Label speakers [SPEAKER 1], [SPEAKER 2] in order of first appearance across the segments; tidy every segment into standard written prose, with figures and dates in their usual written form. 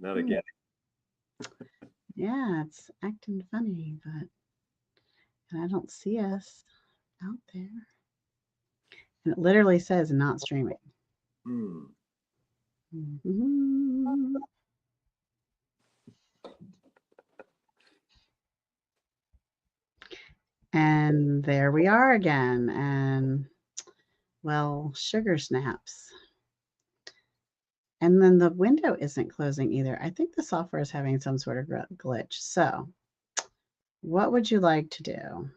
[SPEAKER 1] Not again.
[SPEAKER 2] Yeah, it's acting funny, but and I don't see us out there. And it literally says not streaming.
[SPEAKER 1] Hmm.
[SPEAKER 2] Mhm. And there we are again. And well, sugar snaps. And then the window isn't closing either. I think the software is having some sort of glitch. So, what would you like to do?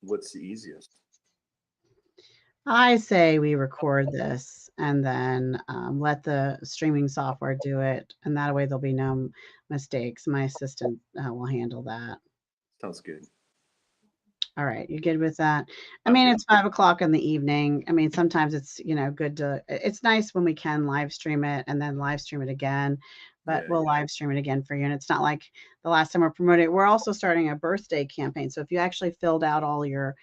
[SPEAKER 1] What's the easiest?
[SPEAKER 2] I say we record this and then let the streaming software do it. And that way there'll be no mistakes. My assistant will handle that.
[SPEAKER 1] Sounds good.
[SPEAKER 2] All right, you good with that? I
[SPEAKER 1] I'm
[SPEAKER 2] mean,
[SPEAKER 1] good.
[SPEAKER 2] it's 5 o'clock in the evening. I mean, sometimes it's good to. It's nice when we can live stream it and then live stream it again, but
[SPEAKER 1] Yeah.
[SPEAKER 2] we'll live stream it again for you. And it's not like the last time we're promoting it. We're also starting a birthday campaign. So if you actually filled out all your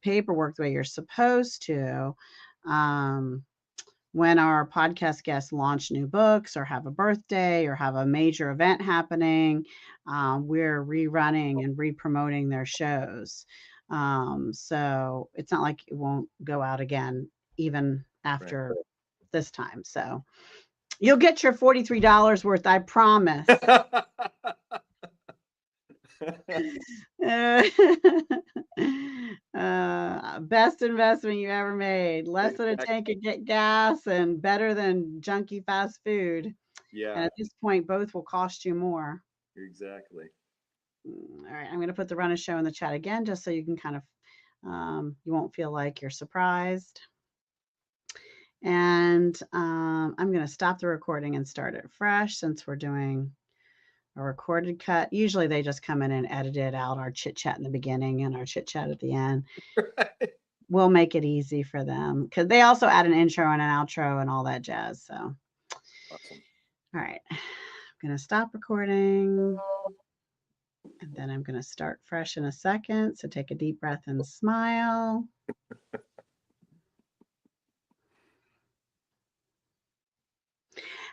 [SPEAKER 2] paperwork the way you're supposed to, um, when our podcast guests launch new books or have a birthday or have a major event happening, we're rerunning and re-promoting their shows. So it's not like it won't go out again even
[SPEAKER 1] Right.
[SPEAKER 2] after this time. So you'll get your $43 worth, I promise. Uh, best investment you ever made. Less than a
[SPEAKER 1] Exactly.
[SPEAKER 2] tank of get gas and better than junky fast food. And
[SPEAKER 1] Yeah.
[SPEAKER 2] at this point, both will cost you more.
[SPEAKER 1] Exactly.
[SPEAKER 2] All right, I'm going to put the run a show in the chat again just so you can kind of, you won't feel like you're surprised. And I'm going to stop the recording and start it fresh since we're doing a recorded cut. Usually they just come in and edit it out, our chit chat in the beginning and our chit chat at the end. We'll make it easy for them because they also add an intro and an outro and all that jazz. So, all
[SPEAKER 1] Awesome.
[SPEAKER 2] right, I'm going to stop recording and then I'm going to start fresh in a second. So, take a deep breath and smile.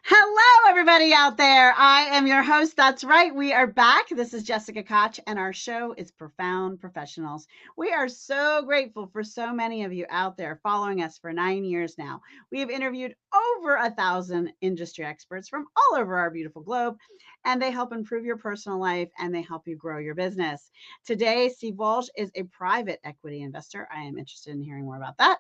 [SPEAKER 2] Hello, everybody out there. I am your host. That's right. We are back. This is Jessica Koch, and our show is Profound Professionals. We are so grateful for so many of you out there following us for 9 years now. We have interviewed over 1,000 industry experts from all over our beautiful globe, and they help improve your personal life and they help you grow your business. Today, Steve Walsh is a private equity investor. I am interested in hearing more about that.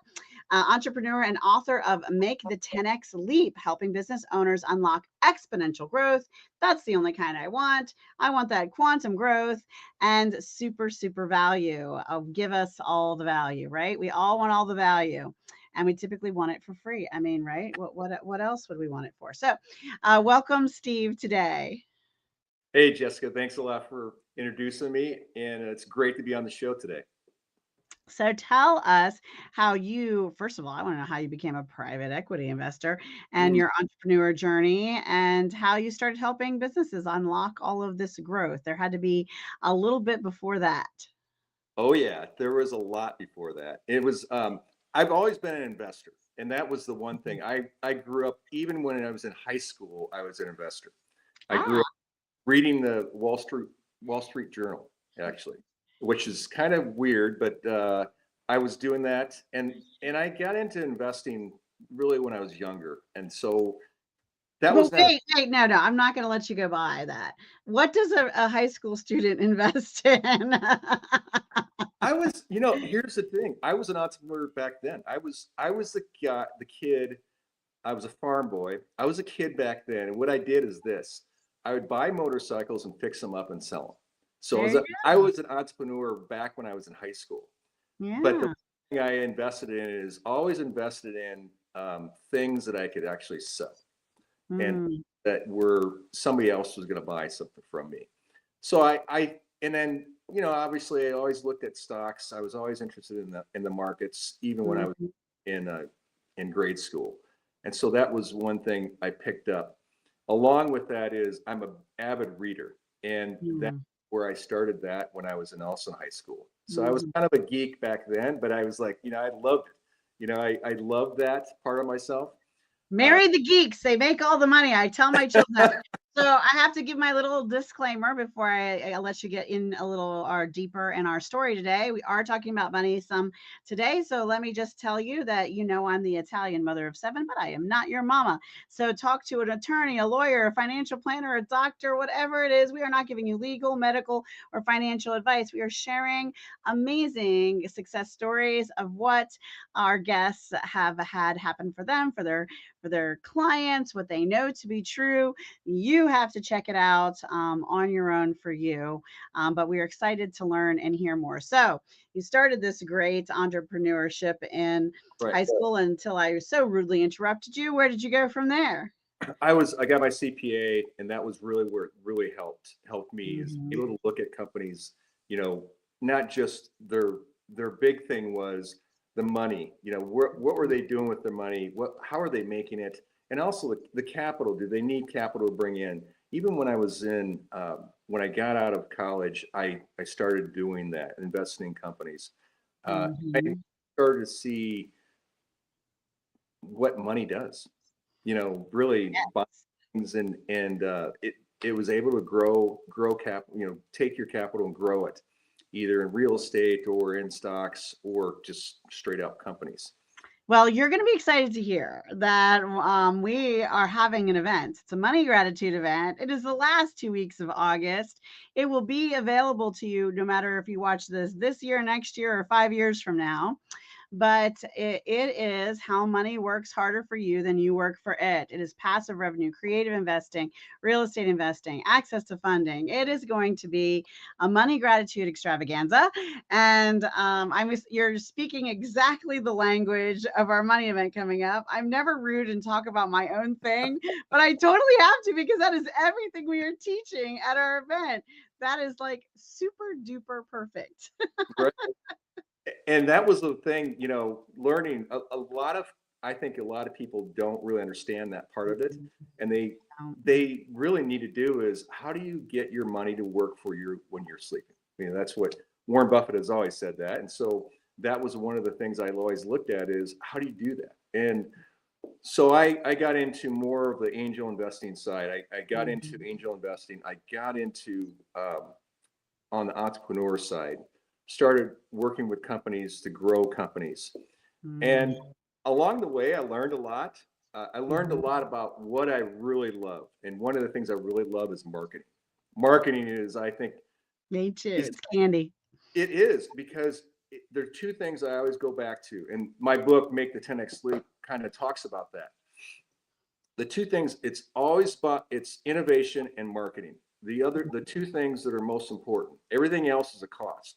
[SPEAKER 2] Entrepreneur and author of Make the 10X Leap, helping business owners unlock exponential growth. That's the only kind I want. I want that quantum growth and super, super value. Give us all the value, right? We all want all the value. And we typically want it for free. I mean, right? What else would we want it for? So, welcome, Steve, today.
[SPEAKER 1] Hey, Jessica. Thanks a lot for introducing me, and it's great to be on the show today.
[SPEAKER 2] So tell us how you, first of all, I want to know how you became a private equity investor and
[SPEAKER 1] Mm.
[SPEAKER 2] your entrepreneur journey and how you started helping businesses unlock all of this growth. There had to be a little bit before that.
[SPEAKER 1] Oh yeah, there was a lot before that. It was. I've always been an investor, and that was the one thing. I grew up even when I was in high school. I was an investor. I grew
[SPEAKER 2] Ah,
[SPEAKER 1] up reading the Wall Street Journal, actually, which is kind of weird, but I was doing that, and I got into investing really when I was younger, and so that
[SPEAKER 2] well,
[SPEAKER 1] was not.
[SPEAKER 2] wait, no, I'm not going to let you go by that. What does a high school student invest in?
[SPEAKER 1] I was, here's the thing. I was an entrepreneur back then. I was the guy, the kid. I was a farm boy. I was a kid back then, and what I did is this: I would buy motorcycles and fix them up and sell them. So
[SPEAKER 2] There you
[SPEAKER 1] I
[SPEAKER 2] go.
[SPEAKER 1] was an entrepreneur back when I was in high school. But the
[SPEAKER 2] Yeah.
[SPEAKER 1] thing I invested in is always invested in things that I could actually sell, and
[SPEAKER 2] Mm,
[SPEAKER 1] that were somebody else was going to buy something from me. So and then obviously I always looked at stocks. I was always interested in the markets, even when I was
[SPEAKER 2] mhm,
[SPEAKER 1] in grade school, and so that was one thing I picked up. Along with that is I'm an avid reader, and that's
[SPEAKER 2] mm,
[SPEAKER 1] where I started that when I was in also high school. So I was
[SPEAKER 2] mhm.
[SPEAKER 1] kind of a geek back then, but I was like, I loved it. I loved that part of myself.
[SPEAKER 2] Marry the geeks. They make all the money. I tell my children that. So I have to give my little disclaimer before I let you get in a little or deeper in our story today. We are talking about money some today. So let me just tell you that, I'm the Italian mother of 7, but I am not your mama. So talk to an attorney, a lawyer, a financial planner, a doctor, whatever it is. We are not giving you legal, medical, or financial advice. We are sharing amazing success stories of what our guests have had happen for them, for their clients, what they know to be true. You have to check it out on your own for you. But we are excited to learn and hear more. So you started this great entrepreneurship in
[SPEAKER 1] Right.
[SPEAKER 2] high school until I so rudely interrupted you. Where did you go from there?
[SPEAKER 1] I got my CPA, and that was really where it really helped me is
[SPEAKER 2] Mhm.
[SPEAKER 1] able to look at companies, not just their big thing was the money. What were they doing with their money? How are they making it? And also the capital. Do they need capital to bring in? Even when I was when I got out of college, I started doing that, investing in companies. I
[SPEAKER 2] Mhm.
[SPEAKER 1] started to see what money does. Really buy
[SPEAKER 2] Yes.
[SPEAKER 1] things, and it was able to grow take your capital and grow it, either in real estate or in stocks or just straight up companies.
[SPEAKER 2] Well, you're going to be excited to hear that we are having an event. It's a money gratitude event. It is the last 2 weeks of August. It will be available to you no matter if you watch this year, next year, or 5 years from now. But it is how money works harder for you than you work for it. It is passive revenue, creative investing, real estate investing, access to funding. It is going to be a money gratitude extravaganza. And you're speaking exactly the language of our money event coming up. I'm never rude and talk about my own thing, but I totally have to because that is everything we are teaching at our event. That is like super duper perfect.
[SPEAKER 1] Right. And that was the thing, learning a lot of, I think a lot of people don't really understand that part of it. And they really need to do is how do you get your money to work for you when you're sleeping? That's what Warren Buffett has always said that. And so that was one of the things I always looked at is how do you do that? And so I got into more of the angel investing side. I got into
[SPEAKER 2] Mhm.
[SPEAKER 1] angel investing. I got into on the entrepreneur side, started working with companies to grow companies. And
[SPEAKER 2] Mhm.
[SPEAKER 1] along the way, I learned a lot. I learned a
[SPEAKER 2] Mhm.
[SPEAKER 1] lot about what I really love. And one of the things I really love is marketing. Marketing is, I think,
[SPEAKER 2] Me too.
[SPEAKER 1] is
[SPEAKER 2] It's candy.
[SPEAKER 1] it is because there are two things I always go back to. And my book, Make the 10X Leap, kind of talks about that. The two things, it's always about it's innovation and marketing. The two things that are most important. Everything else is a cost.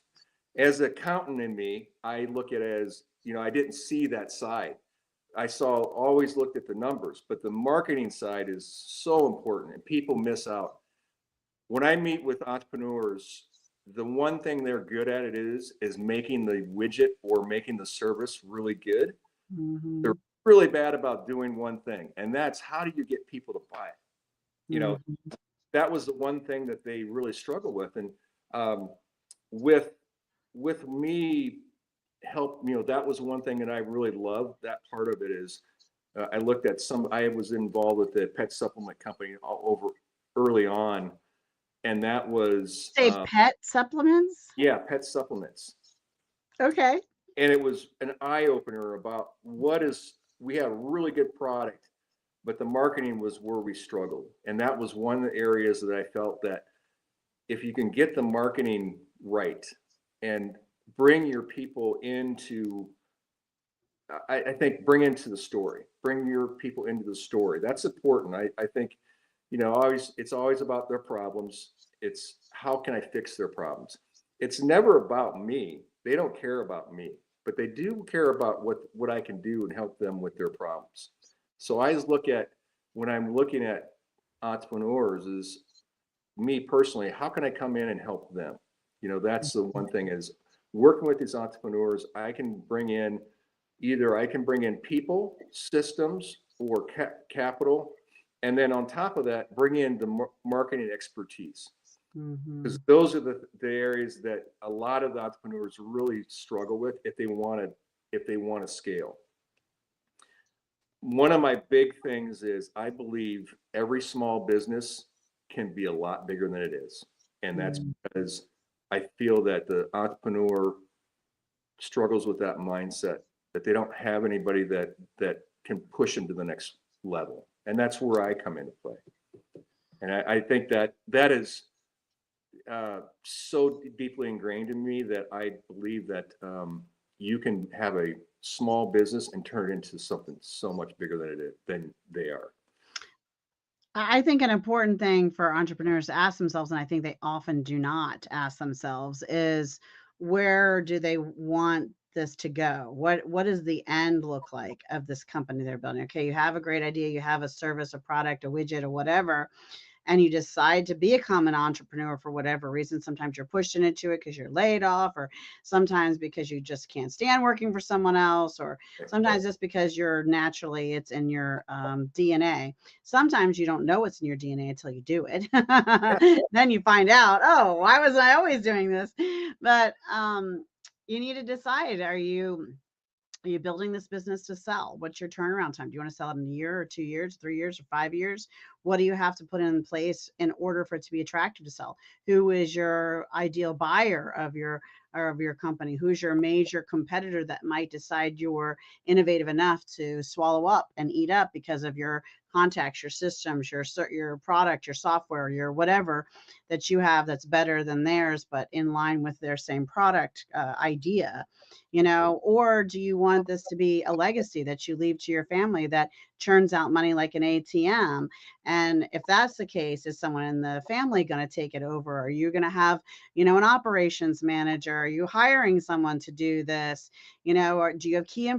[SPEAKER 1] As an accountant in me, I look at it as, I didn't see that side. I saw always looked at the numbers, but the marketing side is so important and people miss out. When I meet with entrepreneurs, the one thing they're good at it is making the widget or making the service really good. They're
[SPEAKER 2] Mhm.
[SPEAKER 1] really bad about doing one thing, and that's how do you get people to buy it? You know,
[SPEAKER 2] Mhm.
[SPEAKER 1] that was the one thing that they really struggle with. And um, with me help, that was one thing that I really loved. That part of it is I looked at I was involved with the pet supplement company all over early on, and that was
[SPEAKER 2] Say pet supplements?
[SPEAKER 1] yeah, pet supplements.
[SPEAKER 2] Okay.
[SPEAKER 1] And it was an eye opener about we had a really good product, but the marketing was where we struggled. And that was one of the areas that I felt that if you can get the marketing right and bring your people into, I think bring into the story, bring your people into the story. That's important. I think, always, it's always about their problems. It's how can I fix their problems? It's never about me. They don't care about me, but they do care about what I can do and help them with their problems. So I just look at when I'm looking at entrepreneurs is me personally, how can I come in and help them? That's the one thing is working with these entrepreneurs, I can bring in people, systems, or capital, and then on top of that, bring in the marketing expertise because
[SPEAKER 2] Mhm.
[SPEAKER 1] those are the areas that a lot of the entrepreneurs really struggle with if they want to scale. one of my big things is I believe every small business can be a lot bigger than it is. And that's
[SPEAKER 2] Mm.
[SPEAKER 1] because I feel that the entrepreneur struggles with that mindset, that they don't have anybody that can push them to the next level. And that's where I come into play. And I think that is so deeply ingrained in me that I believe that you can have a small business and turn it into something so much bigger than they are.
[SPEAKER 2] I think an important thing for entrepreneurs to ask themselves, and I think they often do not ask themselves, is where do they want this to go? What does the end look like of this company they're building? Okay, you have a great idea, you have a service, a product, a widget, or whatever, and you decide to become an entrepreneur for whatever reason. Sometimes you're pushed into it because you're laid off, or sometimes because you just can't stand working for someone else, or sometimes just because you're naturally, it's in your DNA. Sometimes you don't know what's in your DNA until you do it. Then you find out, oh, why was I always doing this? But you need to decide, are you building this business to sell? What's your turnaround time? Do you want to sell it in a year or 2 years, 3 years, or 5 years? What do you have to put in place in order for it to be attractive to sell? Who is your ideal buyer of your company? Who's your major competitor that might decide you're innovative enough to swallow up and eat up because of your contacts, your systems, your product, your software, your whatever that you have that's better than theirs, but in line with their same product idea? Or do you want this to be a legacy that you leave to your family that churns out money like an ATM? And if that's the case, is someone in the family going to take it over? Are you going to have, an operations manager? Are you hiring someone to do this? Or do you have key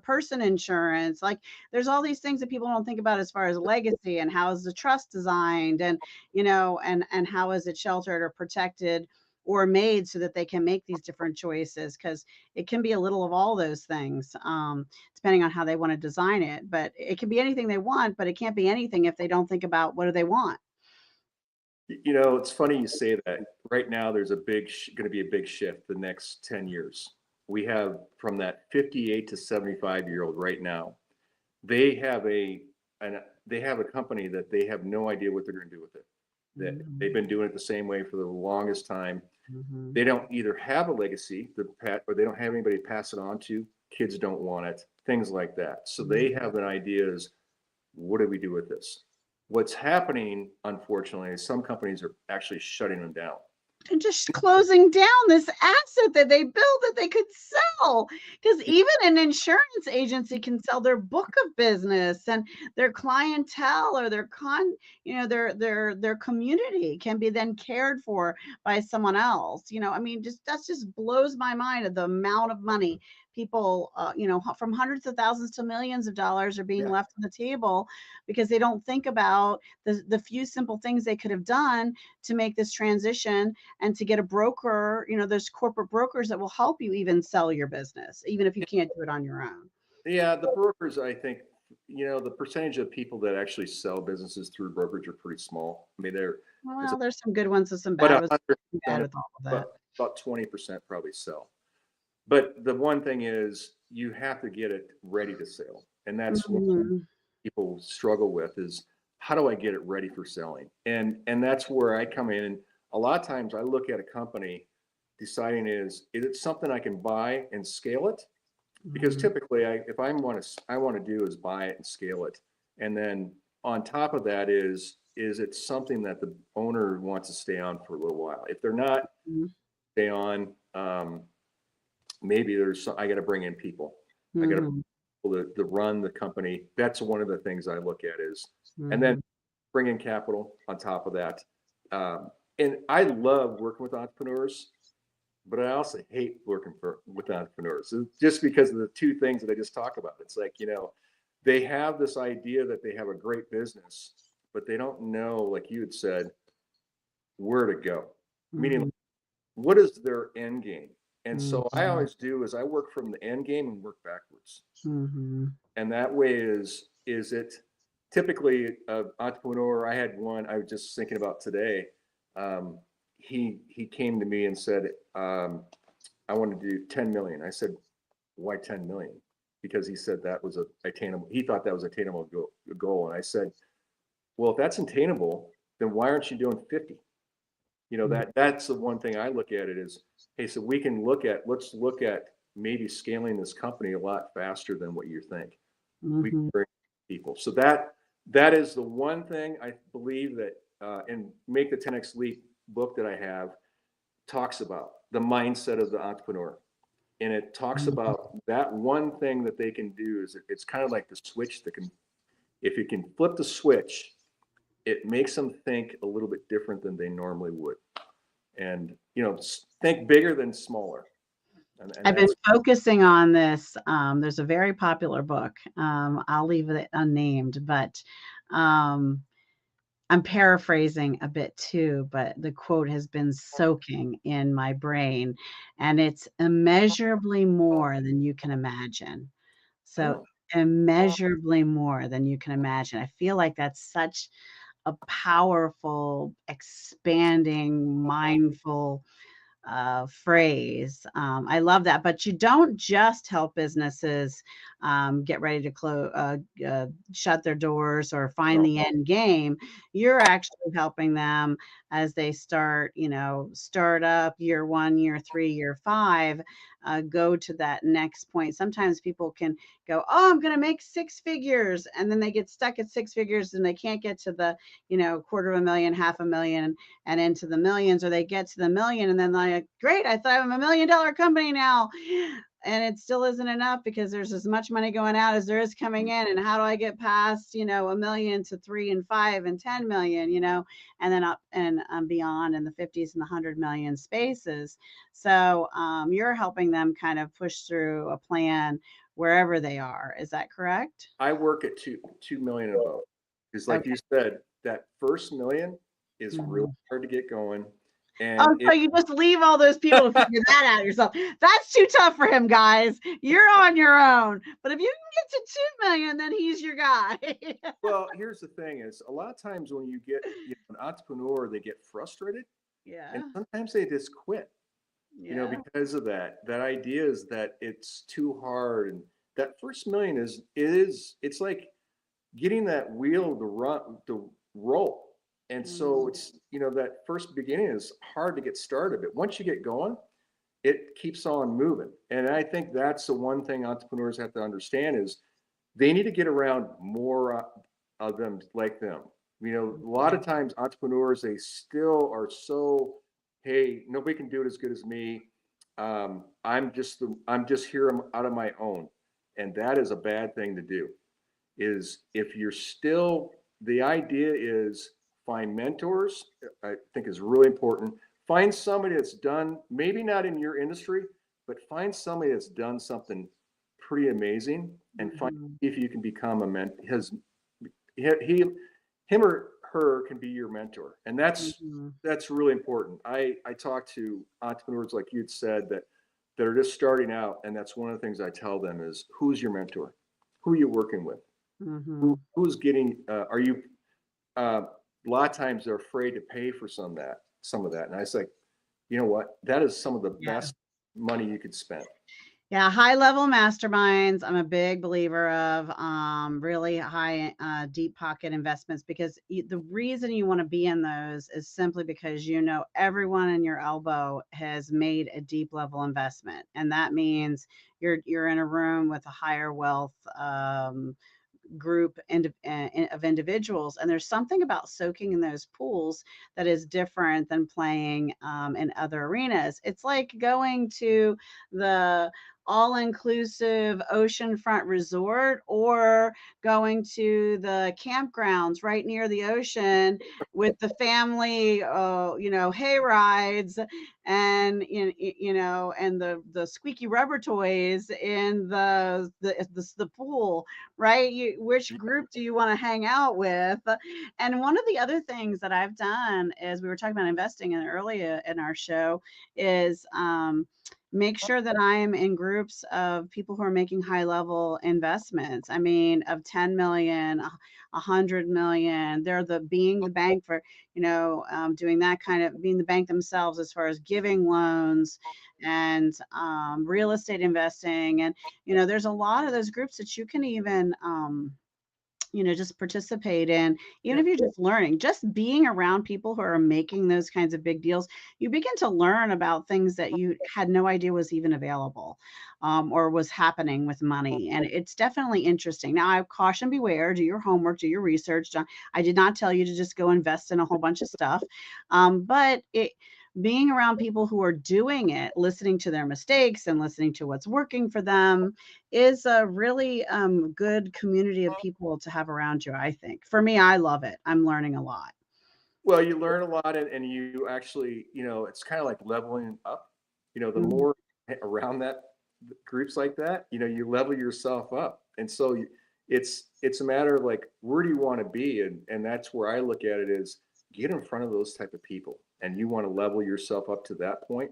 [SPEAKER 2] person insurance? Like, there's all these things that people don't think about as far as legacy, and how is the trust designed, and and how is it sheltered or protected or made so that they can make these different choices, because it can be a little of all those things, depending on how they want to design it. But it can be anything they want, but it can't be anything if they don't think about what do they want.
[SPEAKER 1] It's funny you say that. Right now, there's going to be a big shift the next 10 years. We have from that 58 to 75-year-old right now. They have they have a company that they have no idea what they're going to do with it. That they've been doing it the same way for the longest time.
[SPEAKER 2] Mm-hmm.
[SPEAKER 1] They don't either have a legacy, or they don't have anybody to pass it on to. Kids don't want it, things like that. So they have an idea is, what do we do with this? What's happening, unfortunately, is some companies are actually shutting them down.
[SPEAKER 2] And just closing down this asset that they built that they could sell, because even an insurance agency can sell their book of business, and their clientele, or their community can be then cared for by someone else. I mean, just blows my mind of the amount of money people, from hundreds of thousands to millions of dollars are being
[SPEAKER 1] Yeah.
[SPEAKER 2] left on the table because they don't think about the few simple things they could have done to make this transition, and to get a broker. There's corporate brokers that will help you even sell your business, even if you can't do it on your own.
[SPEAKER 1] Yeah, the brokers, I think, the percentage of people that actually sell businesses through brokerage are pretty small. I mean,
[SPEAKER 2] Well, there's some good ones and some
[SPEAKER 1] but
[SPEAKER 2] bad ones.
[SPEAKER 1] 100%,
[SPEAKER 2] With all of that.
[SPEAKER 1] about 20% probably sell. But the one thing is, you have to get it ready to sell, and that's what
[SPEAKER 2] Mhm.
[SPEAKER 1] people struggle with is, how do I get it ready for selling? And that's where I come in. And a lot of times I look at a company deciding is it something I can buy and scale it? Because
[SPEAKER 2] Mhm.
[SPEAKER 1] typically if I want to do is buy it and scale it. And then on top of that is it something that the owner wants to stay on for a little while? If they're not
[SPEAKER 2] Mhm.
[SPEAKER 1] stay on, maybe I got to bring in people. I got to
[SPEAKER 2] Mhm.
[SPEAKER 1] to run the company. That's one of the things I look at is, and then
[SPEAKER 2] Mhm.
[SPEAKER 1] bring in capital on top of that. And I love working with entrepreneurs, but I also hate working with entrepreneurs just because of the two things that I just talked about. It's like, they have this idea that they have a great business, but they don't know, like you had said, where to go. Meaning,
[SPEAKER 2] Mhm.
[SPEAKER 1] what is their end game? And so I
[SPEAKER 2] Mhm.
[SPEAKER 1] always do is I work from the end game and work backwards.
[SPEAKER 2] Mhm.
[SPEAKER 1] And that way is it typically an entrepreneur. I had one I was just thinking about today. Um, he came to me and said, I want to do 10 million. I said, why 10 million? because he said that was a attainable. He thought that was attainable goal, and I said, well, if that's attainable, then why aren't you doing 50? That's the one thing I look at it is, hey, so let's look at maybe scaling this company a lot faster than what you think. We can bring people. So that is the one thing I believe that and Make the 10X Leap book that I have talks about the mindset of the entrepreneur. And it talks about that one thing that they can do is it's kind of like the switch that can, if you can flip the switch, it makes them think a little bit different than they normally would. And, think bigger than smaller. And
[SPEAKER 2] I've been focusing on this. There's a very popular book. I'll leave it unnamed, but I'm paraphrasing a bit too, but the quote has been soaking in my brain, and it's immeasurably more than you can imagine. So
[SPEAKER 1] oh,
[SPEAKER 2] immeasurably more than you can imagine. I feel like that's such a powerful, expanding, mindful phrase. I love that. But you don't just help businesses get ready to shut their doors or find
[SPEAKER 1] no,
[SPEAKER 2] the end game. You're actually helping them as they start, start up year 1, year 3, year 5, go to that next point. Sometimes people can go, oh, I'm going to make 6 figures. And then they get stuck at 6 figures and they can't get to the, $250,000, $500,000 and into the millions, or they get to the million and then like, great, I thought I'm $1 million company now. And it still isn't enough because there's as much money going out as there is coming in. And how do I get past, $1 million to 3 and 5 and 10 million, and then up and beyond in the 50s and the 100 million spaces. So you're helping them kind of push through a plan wherever they are. Is that correct?
[SPEAKER 1] I work at 2 million and above. Because like you said, that first million is really hard to get going. And
[SPEAKER 2] Oh, so you just leave all those people to figure that out yourself. That's too tough for him, guys. You're on your own. But if you can get to 2 million, then he's your guy.
[SPEAKER 1] well, here's the thing is a lot of times when you get an entrepreneur, they get frustrated.
[SPEAKER 2] Yeah.
[SPEAKER 1] And sometimes they just quit,
[SPEAKER 2] Yeah.
[SPEAKER 1] because of that. That idea is that it's too hard. And that first million it's like getting that wheel to roll. And so it's, that first beginning is hard to get started. But once you get going, it keeps on moving. And I think that's the one thing entrepreneurs have to understand is they need to get around more of them like them. A lot of times entrepreneurs, they still are so, hey, nobody can do it as good as me. I'm just here out of my own. And that is a bad thing to do. Is if you're still, the idea is find mentors, I think is really important. Find somebody that's done, maybe not in your industry, but find somebody that's done something pretty amazing and find if you can become a mentor. Him or her can be your mentor. And that's really important. I talk to entrepreneurs like you'd said that are just starting out. And that's one of the things I tell them is who's your mentor? Who are you working with? Who's getting, are you, a lot of times they're afraid to pay for some of that. And I say, you know what, that is some of the best money you could spend.
[SPEAKER 2] Yeah, high level masterminds. I'm a big believer of really high, deep pocket investments because the reason you want to be in those is simply because everyone in your elbow has made a deep level investment, and that means you're in a room with a higher wealth group of individuals, and there's something about soaking in those pools that is different than playing in other arenas. It's like going to the all-inclusive oceanfront resort or going to the campgrounds right near the ocean with the family hay rides and and the squeaky rubber toys in the pool, right? Which group do you want to hang out with? And one of the other things that I've done is, we were talking about investing in earlier in our show, is make sure that I am in groups of people who are making high level investments. I mean, of 10 million, 100 million. They're the being the bank for, doing that kind of being the bank themselves as far as giving loans and real estate investing. And, there's a lot of those groups that you can even, just participate in, even
[SPEAKER 1] Yeah.
[SPEAKER 2] if you're just learning, just being around people who are making those kinds of big deals, you begin to learn about things that you had no idea was even available, or was happening with money. And it's definitely interesting. Now, I caution beware, do your homework, do your research. I did not tell you to just go invest in a whole bunch of stuff. But being around people who are doing it, listening to their mistakes and listening to what's working for them is a really good community of people to have around you, I think. For me, I love it. I'm learning a lot.
[SPEAKER 1] Well, you learn a lot, and you actually, it's kind of like leveling up. The
[SPEAKER 2] Mhm.
[SPEAKER 1] more around that groups like that, you level yourself up, and so it's a matter of like, where do you want to be, and that's where I look at it is get in front of those type of people, and you want to level yourself up to that point.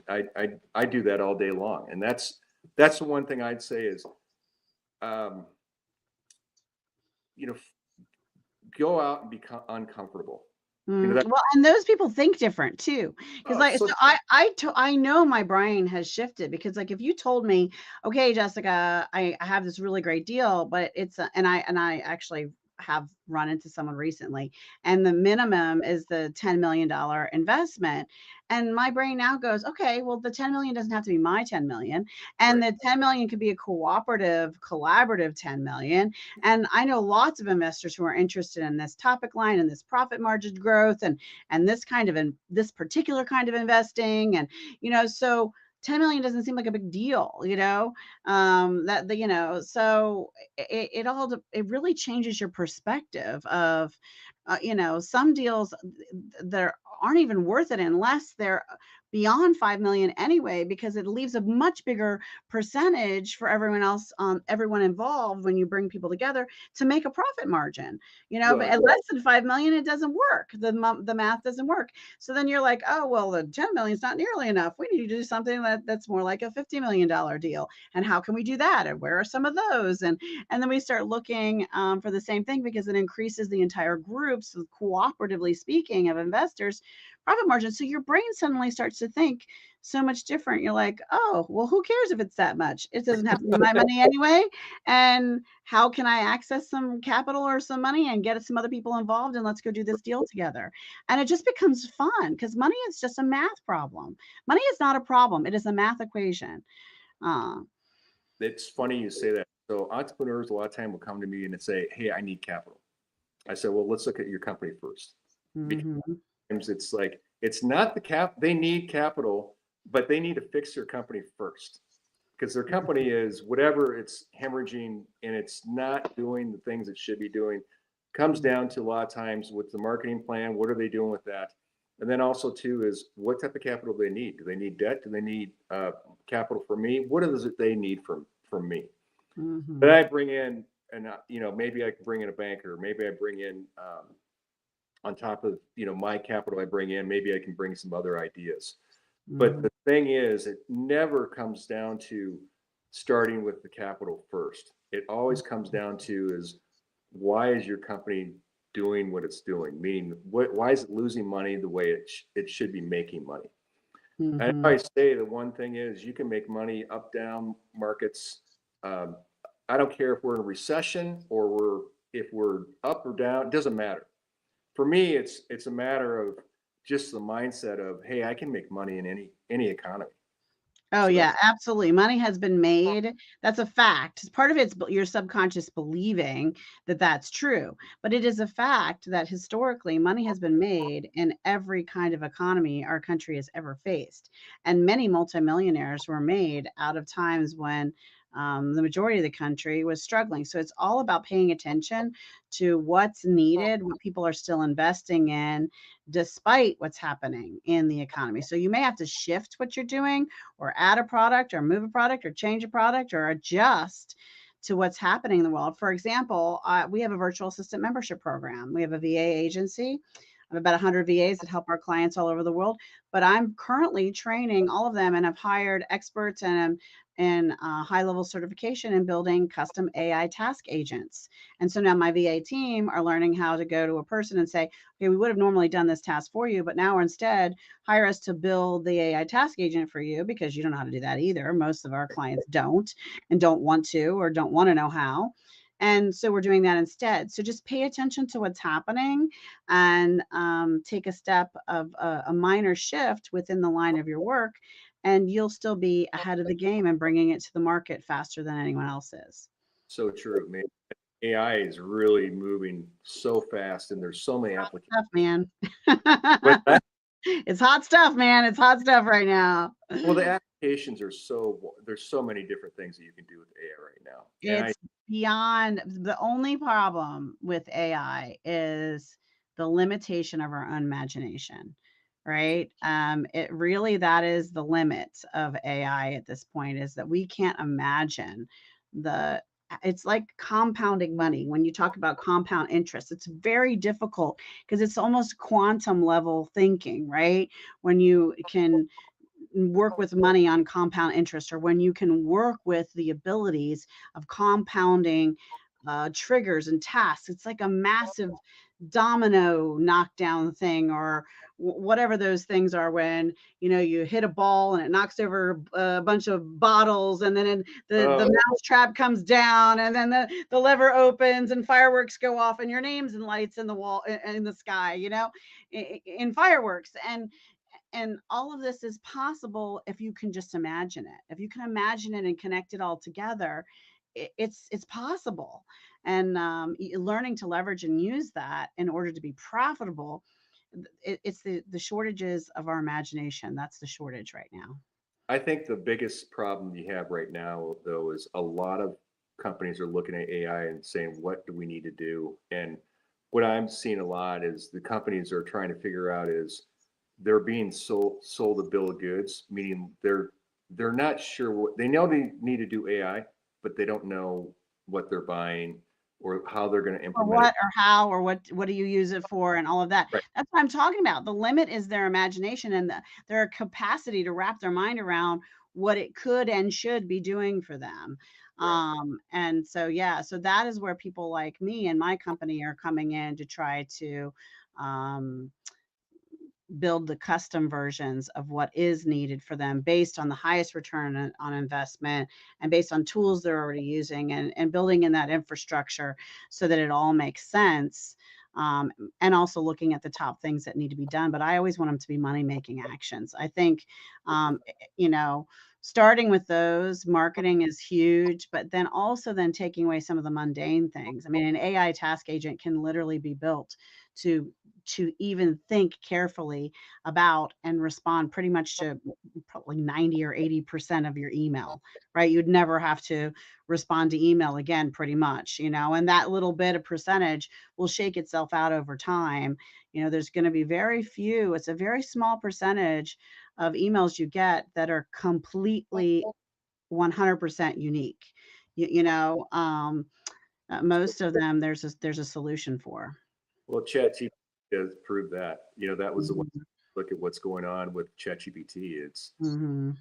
[SPEAKER 1] I do that all day long, and that's the one thing I'd say is, um, you know, go out and become uncomfortable. That
[SPEAKER 2] Well, and those people think different too, because
[SPEAKER 1] oh,
[SPEAKER 2] like,
[SPEAKER 1] so
[SPEAKER 2] so I know my brain has shifted because like if you told me, okay, Jessica, I have this really great deal, but and I actually have run into someone recently, and the minimum is the $10 million investment, and my brain now goes, okay, well the 10 million doesn't have to be my 10 million, and
[SPEAKER 1] right.
[SPEAKER 2] the 10 million could be a cooperative, collaborative 10 million. And I know lots of investors who are interested in this topic line and this profit margin growth and this kind of this particular kind of investing. And, so 10 million doesn't seem like a big deal, that the, so it really changes your perspective of, some deals that aren't even worth it unless they're beyond 5 million anyway, because it leaves a much bigger percentage for everyone else, everyone involved when you bring people together to make a profit margin, but
[SPEAKER 1] Well,
[SPEAKER 2] at less than 5 million, it doesn't work. The math doesn't work. So then you're like, oh, well, the 10 million is not nearly enough. We need to do something that's more like a $50 million deal. And how can we do that? And where are some of those? And then we start looking for the same thing because it increases the entire groups, cooperatively speaking, of investors profit margin. So your brain suddenly starts to think so much different. You're like, oh, well, who cares if it's that much? It doesn't have to be my money anyway. And how can I access some capital or some money and get some other people involved? And let's go do this deal together. And it just becomes fun because money is just a math problem. Money is not a problem, it is a math equation. Uh,
[SPEAKER 1] it's funny you say that. So entrepreneurs a lot of time will come to me and say, "Hey, I need capital." I said, "Well, let's look at your company first." Because
[SPEAKER 2] mhm.
[SPEAKER 1] it's like it's not the cap. They need capital, but they need to fix their company first because their company is whatever it's hemorrhaging and it's not doing the things it should be doing. Comes down to a lot of times with the marketing plan. What are they doing with that? And then also too is what type of capital do they need? Do they need debt? Do they need capital from me? What is it they need from me? But
[SPEAKER 2] Mhm.
[SPEAKER 1] I bring in, and maybe I can bring in a banker. Maybe I bring in on top of my capital I bring in. Maybe I can bring some other ideas. But
[SPEAKER 2] Mhm.
[SPEAKER 1] the thing is, it never comes down to starting with the capital first. It always comes down to is why is your company doing what it's doing? Meaning, why is it losing money the way it should be making money? And I
[SPEAKER 2] Mhm.
[SPEAKER 1] always say the one thing is you can make money up, down markets. Um, I don't care if we're in a recession or if we're up or down. It doesn't matter. For me, it's a matter of just the mindset of, hey, I can make money in any economy.
[SPEAKER 2] Oh,
[SPEAKER 1] So
[SPEAKER 2] yeah,
[SPEAKER 1] that's
[SPEAKER 2] absolutely. Money has been made. That's a fact. Part of it's your subconscious believing that that's true, but it is a fact that historically money has been made in every kind of economy our country has ever faced. And many multimillionaires were made out of times when the majority of the country was struggling. So it's all about paying attention to what's needed, what people are still investing in, despite what's happening in the economy. So you may have to shift what you're doing or add a product or move a product or change a product or adjust to what's happening in the world. For example, we have a virtual assistant membership program. We have a VA agency. have about 100 VAs that help our clients all over the world. But I'm currently training all of them, and I've hired experts and high level certification in building custom AI task agents. And so now my VA team are learning how to go to a person and say, okay, we would have normally done this task for you, but now instead hire us to build the AI task agent for you, because you don't know how to do that either. Most of our clients don't, and don't want to, or don't want to know how. And so we're doing that instead. So just pay attention to what's happening, and take a step of a minor shift within the line of your work, and you'll still be ahead of the game and bringing it to the market faster than anyone else is.
[SPEAKER 1] So true, man. AI is really moving so fast, and there's so many applications.
[SPEAKER 2] Stuff, man.
[SPEAKER 1] But that,
[SPEAKER 2] It's hot stuff, man. It's hot stuff right now.
[SPEAKER 1] well, the applications are there's so many different things that you can do with AI right now. And
[SPEAKER 2] It's beyond. The only problem with AI is the limitation of our own imagination, right? It really, that is the limit of AI at this point, is that we can't imagine the it's like compounding money. When you talk about compound interest, it's very difficult because it's almost quantum level thinking, right? When you can work with money on compound interest, or when you can work with the abilities of compounding triggers and tasks. It's like a massive domino knockdown thing, or whatever those things are, when you hit a ball and it knocks over a bunch of bottles, and then the mouse trap comes down, and then the lever opens and fireworks go off, and your name's in lights in the wall, in the sky, in fireworks. And all of this is possible if you can just imagine it. If you can imagine it and connect it all together, it's possible. And learning to leverage and use that in order to be profitable, it's the shortages of our imagination. That's the shortage right now.
[SPEAKER 1] I think the biggest problem you have right now, though, is a lot of companies are looking at AI and saying, what do we need to do? And what I'm seeing a lot is the companies are trying to figure out is they're being sold a bill of goods, meaning they're not sure what they know they need to do AI, but they don't know what they're buying or how they're going to
[SPEAKER 2] Or
[SPEAKER 1] implement
[SPEAKER 2] what,
[SPEAKER 1] it.
[SPEAKER 2] or how, or what do you use it for, and all of that.
[SPEAKER 1] Right.
[SPEAKER 2] That's what I'm talking about. The limit is their imagination, and their capacity to wrap their mind around what it could and should be doing for them.
[SPEAKER 1] Right.
[SPEAKER 2] And so, yeah, so that is where people like me and my company are coming in to try to um, build the custom versions of what is needed for them, based on the highest return on investment, and based on tools they're already using, and building in that infrastructure so that it all makes sense. And also looking at the top things that need to be done. But I always want them to be money making actions. I think, you know, starting with those, marketing is huge, but then also then taking away some of the mundane things. I mean, an AI task agent can literally be built to even think carefully about and respond pretty much to probably 90 or 80% of your email, right? You'd never have to respond to email again, pretty much, and that little bit of percentage will shake itself out over time. There's going to be very few, it's a very small percentage of emails you get that are completely 100% unique. Most of them there's a solution for.
[SPEAKER 1] Well, ChatGPT does prove that. That was the way
[SPEAKER 2] Mhm.
[SPEAKER 1] look at what's going on with ChatGPT. It's
[SPEAKER 2] Mhm.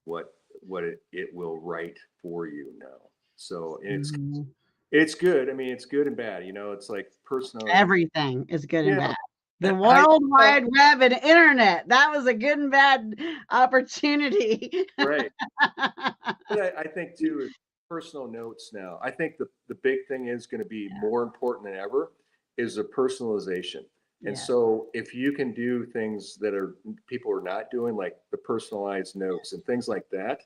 [SPEAKER 1] what it will write for you now. So, and
[SPEAKER 2] Mhm.
[SPEAKER 1] it's good. I mean, it's good and bad. It's like personal.
[SPEAKER 2] Everything is good and
[SPEAKER 1] Yeah,
[SPEAKER 2] bad. The
[SPEAKER 1] and
[SPEAKER 2] World Wide Web and internet, that was a good and bad opportunity.
[SPEAKER 1] right. But I think too is personal notes now. I think the big thing is going to be more important than ever is the personalization. And
[SPEAKER 2] Yes.
[SPEAKER 1] so if you can do things that are people are not doing, like the personalized notes and things like that,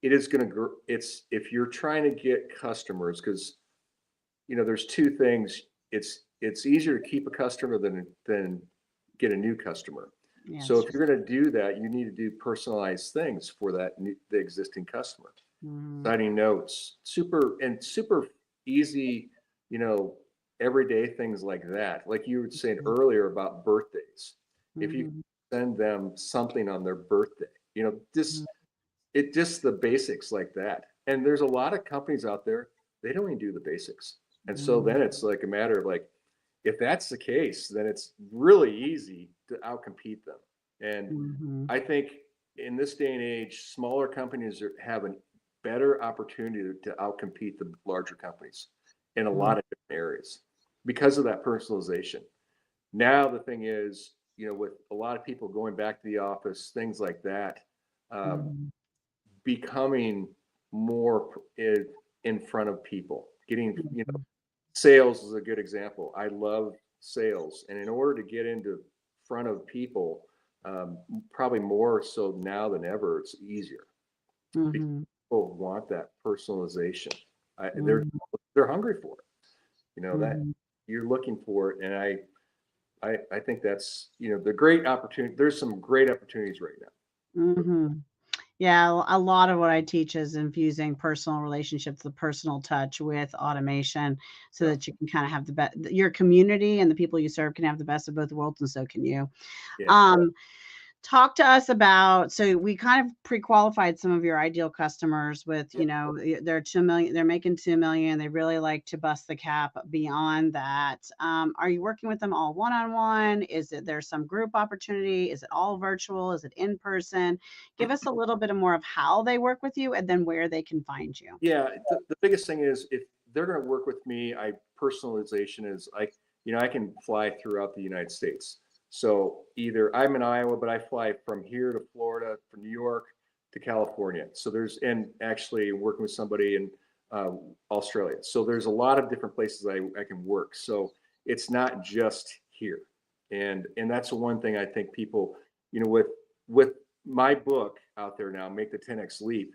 [SPEAKER 1] it is going to it's if you're trying to get customers, because there's two things. It's easier to keep a customer than get a new customer.
[SPEAKER 2] Yeah,
[SPEAKER 1] So
[SPEAKER 2] it's
[SPEAKER 1] if
[SPEAKER 2] just
[SPEAKER 1] you're going to do that, you need to do personalized things for the existing customer.
[SPEAKER 2] mhm,
[SPEAKER 1] Signing notes, super easy, you know, everyday things like that. Like you were saying
[SPEAKER 2] mhm,
[SPEAKER 1] earlier about birthdays. If you
[SPEAKER 2] mhm,
[SPEAKER 1] send them something on their birthday,
[SPEAKER 2] mhm,
[SPEAKER 1] just the basics like that. And there's a lot of companies out there, they don't even do the basics. And so
[SPEAKER 2] mhm.
[SPEAKER 1] then it's like a matter of like, if that's the case, then it's really easy to outcompete them. And
[SPEAKER 2] Mm-hmm.
[SPEAKER 1] I think in this day and age, smaller companies have a better opportunity to outcompete the larger companies in a lot of different areas because of that personalization. Now, the thing is, with a lot of people going back to the office, things like that,
[SPEAKER 2] Mm-hmm.
[SPEAKER 1] becoming more in front of people, getting,
[SPEAKER 2] Mm-hmm.
[SPEAKER 1] sales is a good example. I love sales. And in order to get into front of people, probably more so now than ever, it's easier.
[SPEAKER 2] Mm-hmm.
[SPEAKER 1] People want that personalization. They're
[SPEAKER 2] Mm-hmm.
[SPEAKER 1] they're hungry for it. That
[SPEAKER 2] Mm-hmm.
[SPEAKER 1] you're looking for it, and I think that's the great opportunity. There's some great opportunities right now.
[SPEAKER 2] Mm-hmm. Yeah, a lot of what I teach is infusing personal relationships, the personal touch with automation so
[SPEAKER 1] Yeah,
[SPEAKER 2] that you can kind of have the best, your community and the people you serve can have the best of both worlds, and so can you.
[SPEAKER 1] yeah,
[SPEAKER 2] Um, Talk to us about, so we kind of pre-qualified some of your ideal customers with,
[SPEAKER 1] yeah.
[SPEAKER 2] they're 2 million, they're making 2 million. They really like to bust the cap beyond that. Are you working with them all one-on-one? Is it there's some group opportunity? Is it all virtual? Is it in person? Give us a little bit more of how they work with you and then where they can find you.
[SPEAKER 1] Yeah, the biggest thing is if they're going to work with me, personalization is I can fly throughout the United States. So either I'm in Iowa, but I fly from here to Florida, from New York to California. So and actually working with somebody in Australia. So there's a lot of different places I can work. So it's not just here. And that's the one thing I think people, with my book out there now, Make the 10X Leap,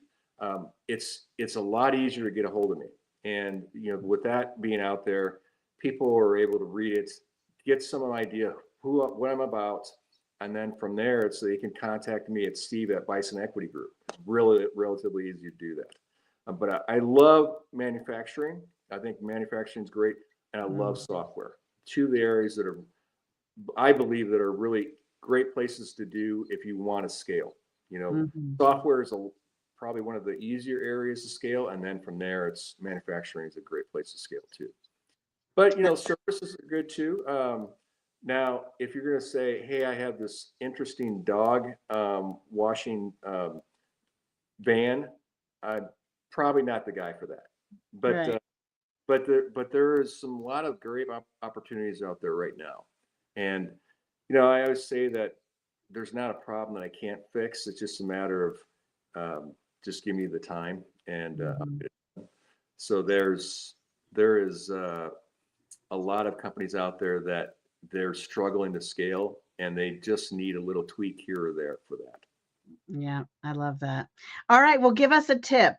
[SPEAKER 1] it's a lot easier to get a hold of me. And with that being out there, people are able to read it, get some idea what I'm about, and then from there, they can contact me at Steve at Bison Equity Group. Really, relatively easy to do that. But I love manufacturing. I think manufacturing is great, and I love software. Two of the areas that I believe that are really great places to do if you want to scale.
[SPEAKER 2] Mm-hmm.
[SPEAKER 1] Software is probably one of the easier areas to scale, and then from there, it's manufacturing is a great place to scale too. But services are good too. Now, if you're going to say, "Hey, I have this interesting dog washing van," I'm probably not the guy for that. But
[SPEAKER 2] Right.
[SPEAKER 1] there is a lot of great opportunities out there right now, and I always say that there's not a problem that I can't fix. It's just a matter of just give me the time, and
[SPEAKER 2] Mm-hmm.
[SPEAKER 1] so there is a lot of companies out there that they're struggling to scale, and they just need a little tweak here or there for that.
[SPEAKER 2] Yeah, I love that. All right, well, give us a tip.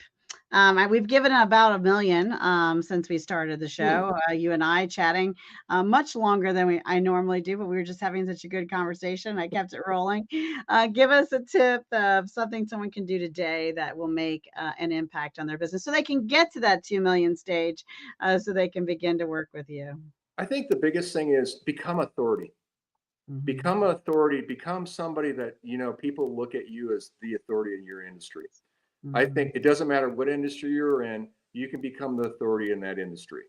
[SPEAKER 2] We've given about 1 million since we started the
[SPEAKER 1] Hmm.
[SPEAKER 2] show. You and I chatting much longer than I normally do, but we were just having such a good conversation. I kept it rolling. Give us a tip of something someone can do today that will make an impact on their business, so they can get to that 2 million stage, so they can begin to work with you.
[SPEAKER 1] I think the biggest thing is become authority.
[SPEAKER 2] Mm-hmm.
[SPEAKER 1] Become authority. Become somebody that people look at you as the authority in your industry. I
[SPEAKER 2] Mm-hmm.
[SPEAKER 1] think it doesn't matter what industry you're in, you can become the authority in that industry.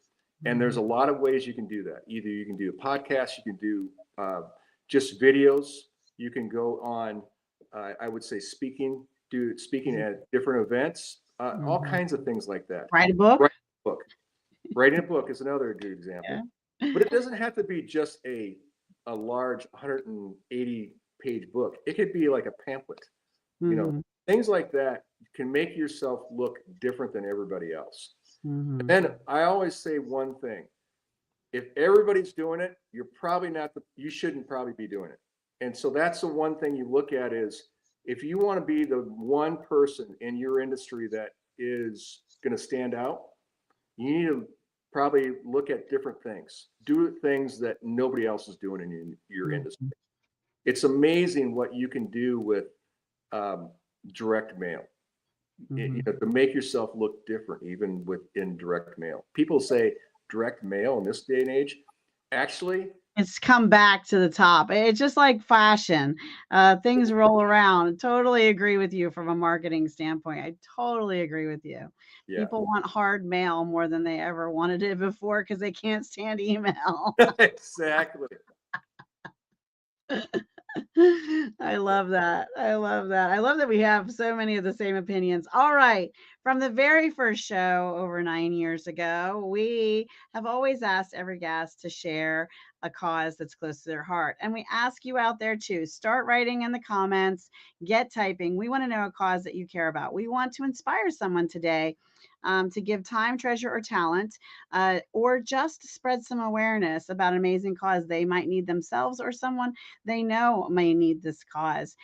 [SPEAKER 1] And there's
[SPEAKER 2] Mm-hmm.
[SPEAKER 1] a lot of ways you can do that. Either you can do a podcast, you can do just videos, you can go on, I would say speaking at different events, all
[SPEAKER 2] Mm-hmm.
[SPEAKER 1] kinds of things like that.
[SPEAKER 2] Write a book.
[SPEAKER 1] Write a book. Writing a book is another good example.
[SPEAKER 2] Yeah.
[SPEAKER 1] But it doesn't have to be just a large 180-page book. It could be like a pamphlet. You know,
[SPEAKER 2] Mm-hmm.
[SPEAKER 1] things like that can make yourself look different than everybody else.
[SPEAKER 2] Mm-hmm.
[SPEAKER 1] And then I always say one thing: if everybody's doing it, you shouldn't probably be doing it. And so that's the one thing you look at is if you want to be the one person in your industry that is going to stand out, you need to probably look at different things, do things that nobody else is doing in your industry.
[SPEAKER 2] Mm-hmm.
[SPEAKER 1] It's amazing what you can do with um, direct mail.
[SPEAKER 2] Mm-hmm.
[SPEAKER 1] To make yourself look different, even within direct mail. People say direct mail in this day and age. Actually,
[SPEAKER 2] It's come back to the top. It's just like fashion. Things roll around. Totally agree with you from a marketing standpoint. I totally agree with you.
[SPEAKER 1] Yeah,
[SPEAKER 2] People want hard mail more than they ever wanted it before because they can't stand email.
[SPEAKER 1] exactly.
[SPEAKER 2] I love that. I love that. I love that we have so many of the same opinions. All right. From the very first show over 9 years ago, we have always asked every guest to share a cause that's close to their heart. And we ask you out there too, start writing in the comments, get typing. We want to know a cause that you care about. We want to inspire someone today to give time, treasure, or talent, or just spread some awareness about an amazing cause they might need themselves or someone they know may need this cause.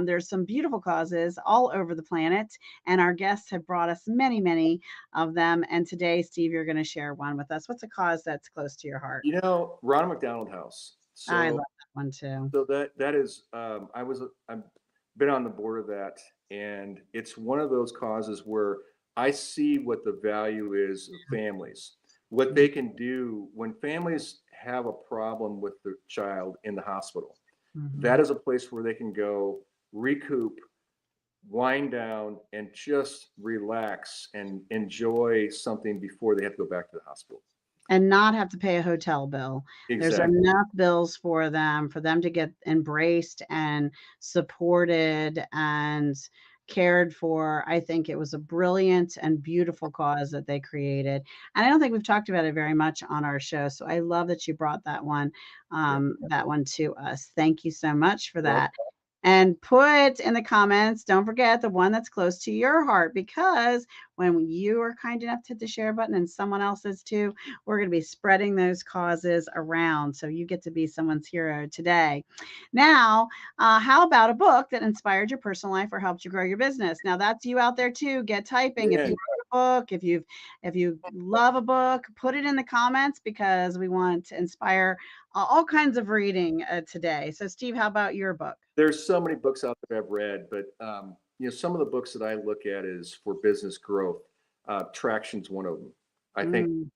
[SPEAKER 2] There's some beautiful causes all over the planet, and our guests have brought us many, many of them. And today, Steve, you're going to share one with us. What's a cause that's close to your heart?
[SPEAKER 1] Ronald McDonald House.
[SPEAKER 2] I love
[SPEAKER 1] So
[SPEAKER 2] that one too.
[SPEAKER 1] that is I've been on the board of that, and it's one of those causes where I see what the value is of families, what they can do when families have a problem with the child in the hospital.
[SPEAKER 2] Mm-hmm.
[SPEAKER 1] That is a place where they can go recoup, wind down, and just relax and enjoy something before they have to go back to the hospital.
[SPEAKER 2] And not have to pay a hotel bill. There's
[SPEAKER 1] Exactly.
[SPEAKER 2] enough bills for them to get embraced and supported and cared for. I think it was a brilliant and beautiful cause that they created. And I don't think we've talked about it very much on our show. So I love that you brought
[SPEAKER 1] Yeah.
[SPEAKER 2] that one to us. Thank you so much for
[SPEAKER 1] Well,
[SPEAKER 2] that. And put in the comments, don't forget the one that's close to your heart, because when you are kind enough to hit the share button and someone else is too, we're going to be spreading those causes around. So you get to be someone's hero today. Now, how about a book that inspired your personal life or helped you grow your business? Now that's you out there too. Get typing. If you
[SPEAKER 1] man,
[SPEAKER 2] wrote a book, if you love a book, put it in the comments because we want to inspire all kinds of reading today. So Steve, how about your book?
[SPEAKER 1] there's so many books out there I've read, but some of the books that I look at is for business growth. Traction's one of them. I think
[SPEAKER 2] Mm,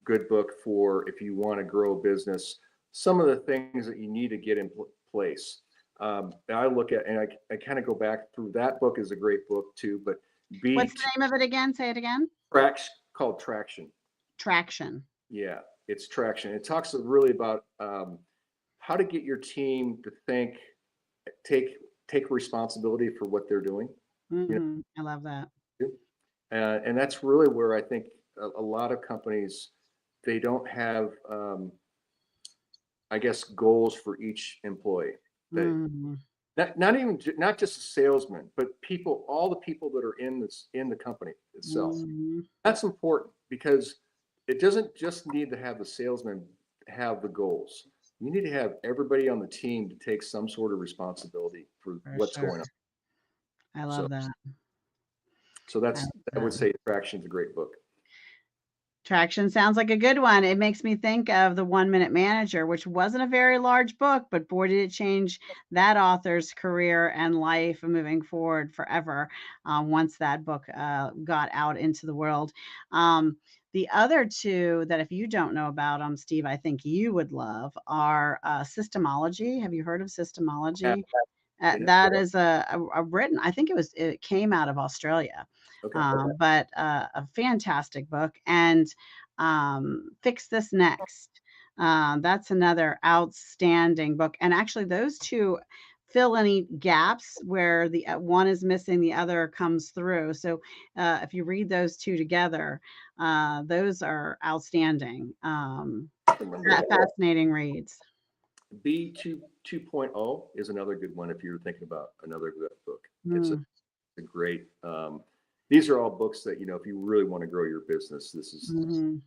[SPEAKER 1] good book for if you want to grow a business. Some of the things that you need to get in place. I look at and I kind of go back through that book is a great book too, but
[SPEAKER 2] what's
[SPEAKER 1] B
[SPEAKER 2] the name of it again? Say it again.
[SPEAKER 1] Traction called Traction.
[SPEAKER 2] Traction.
[SPEAKER 1] Yeah, it's Traction. It talks really about how to get your team to think, take take responsibility for what they're doing. You
[SPEAKER 2] I love that.
[SPEAKER 1] know, and that's really where I think a lot of companies they don't have, I guess, goals for each employee. That
[SPEAKER 2] Mhm,
[SPEAKER 1] not just a salesman, but people, all the people that are in the company itself.
[SPEAKER 2] mhm,
[SPEAKER 1] That's important because it doesn't just need to have the salesman have the goals. You need to have everybody on the team to take some sort of responsibility for
[SPEAKER 2] for
[SPEAKER 1] what's
[SPEAKER 2] sure.
[SPEAKER 1] going on.
[SPEAKER 2] I
[SPEAKER 1] So,
[SPEAKER 2] love that.
[SPEAKER 1] so
[SPEAKER 2] I
[SPEAKER 1] that's
[SPEAKER 2] love
[SPEAKER 1] I would
[SPEAKER 2] that.
[SPEAKER 1] say Attraction's a great book.
[SPEAKER 2] Traction sounds like a good one. It makes me think of The 1 Minute Manager, which wasn't a very large book, but boy, did it change that author's career and life moving forward forever once that book got out into the world. Um, the other two that, if you don't know about them, Steve, I think you would love are Systemology. Have you heard of
[SPEAKER 1] Yeah,
[SPEAKER 2] Systemology?
[SPEAKER 1] yeah.
[SPEAKER 2] That is a written, I think it came out of Australia,
[SPEAKER 1] Okay.
[SPEAKER 2] but a fantastic book. And Fix This Next. That's another outstanding book. And actually, those two fill any gaps where the one is missing, the other comes through. So if you read those two together, those are outstanding.
[SPEAKER 1] Remember that.
[SPEAKER 2] Fascinating reads.
[SPEAKER 1] B2.0 is another good one if you're thinking about another good book. It's
[SPEAKER 2] Mm,
[SPEAKER 1] a great. These are all books that if you really want to grow your business, this is
[SPEAKER 2] mhm.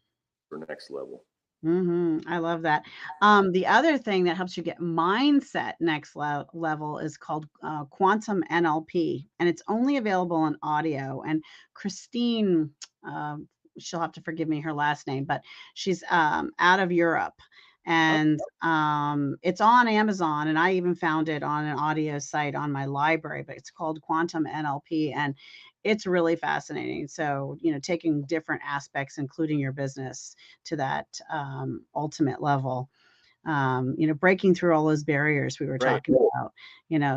[SPEAKER 1] for next level.
[SPEAKER 2] I love that. The other thing that helps you get mindset next level is called Quantum NLP, and it's only available on audio. And Christine, she'll have to forgive me her last name, but she's out of Europe,
[SPEAKER 1] Oh,
[SPEAKER 2] and it's on Amazon. And I even found it on an audio site on my library, but it's called Quantum NLP, and it's really fascinating. So, taking different aspects, including your business, to that ultimate level. breaking through all those barriers we were
[SPEAKER 1] Right.
[SPEAKER 2] talking about,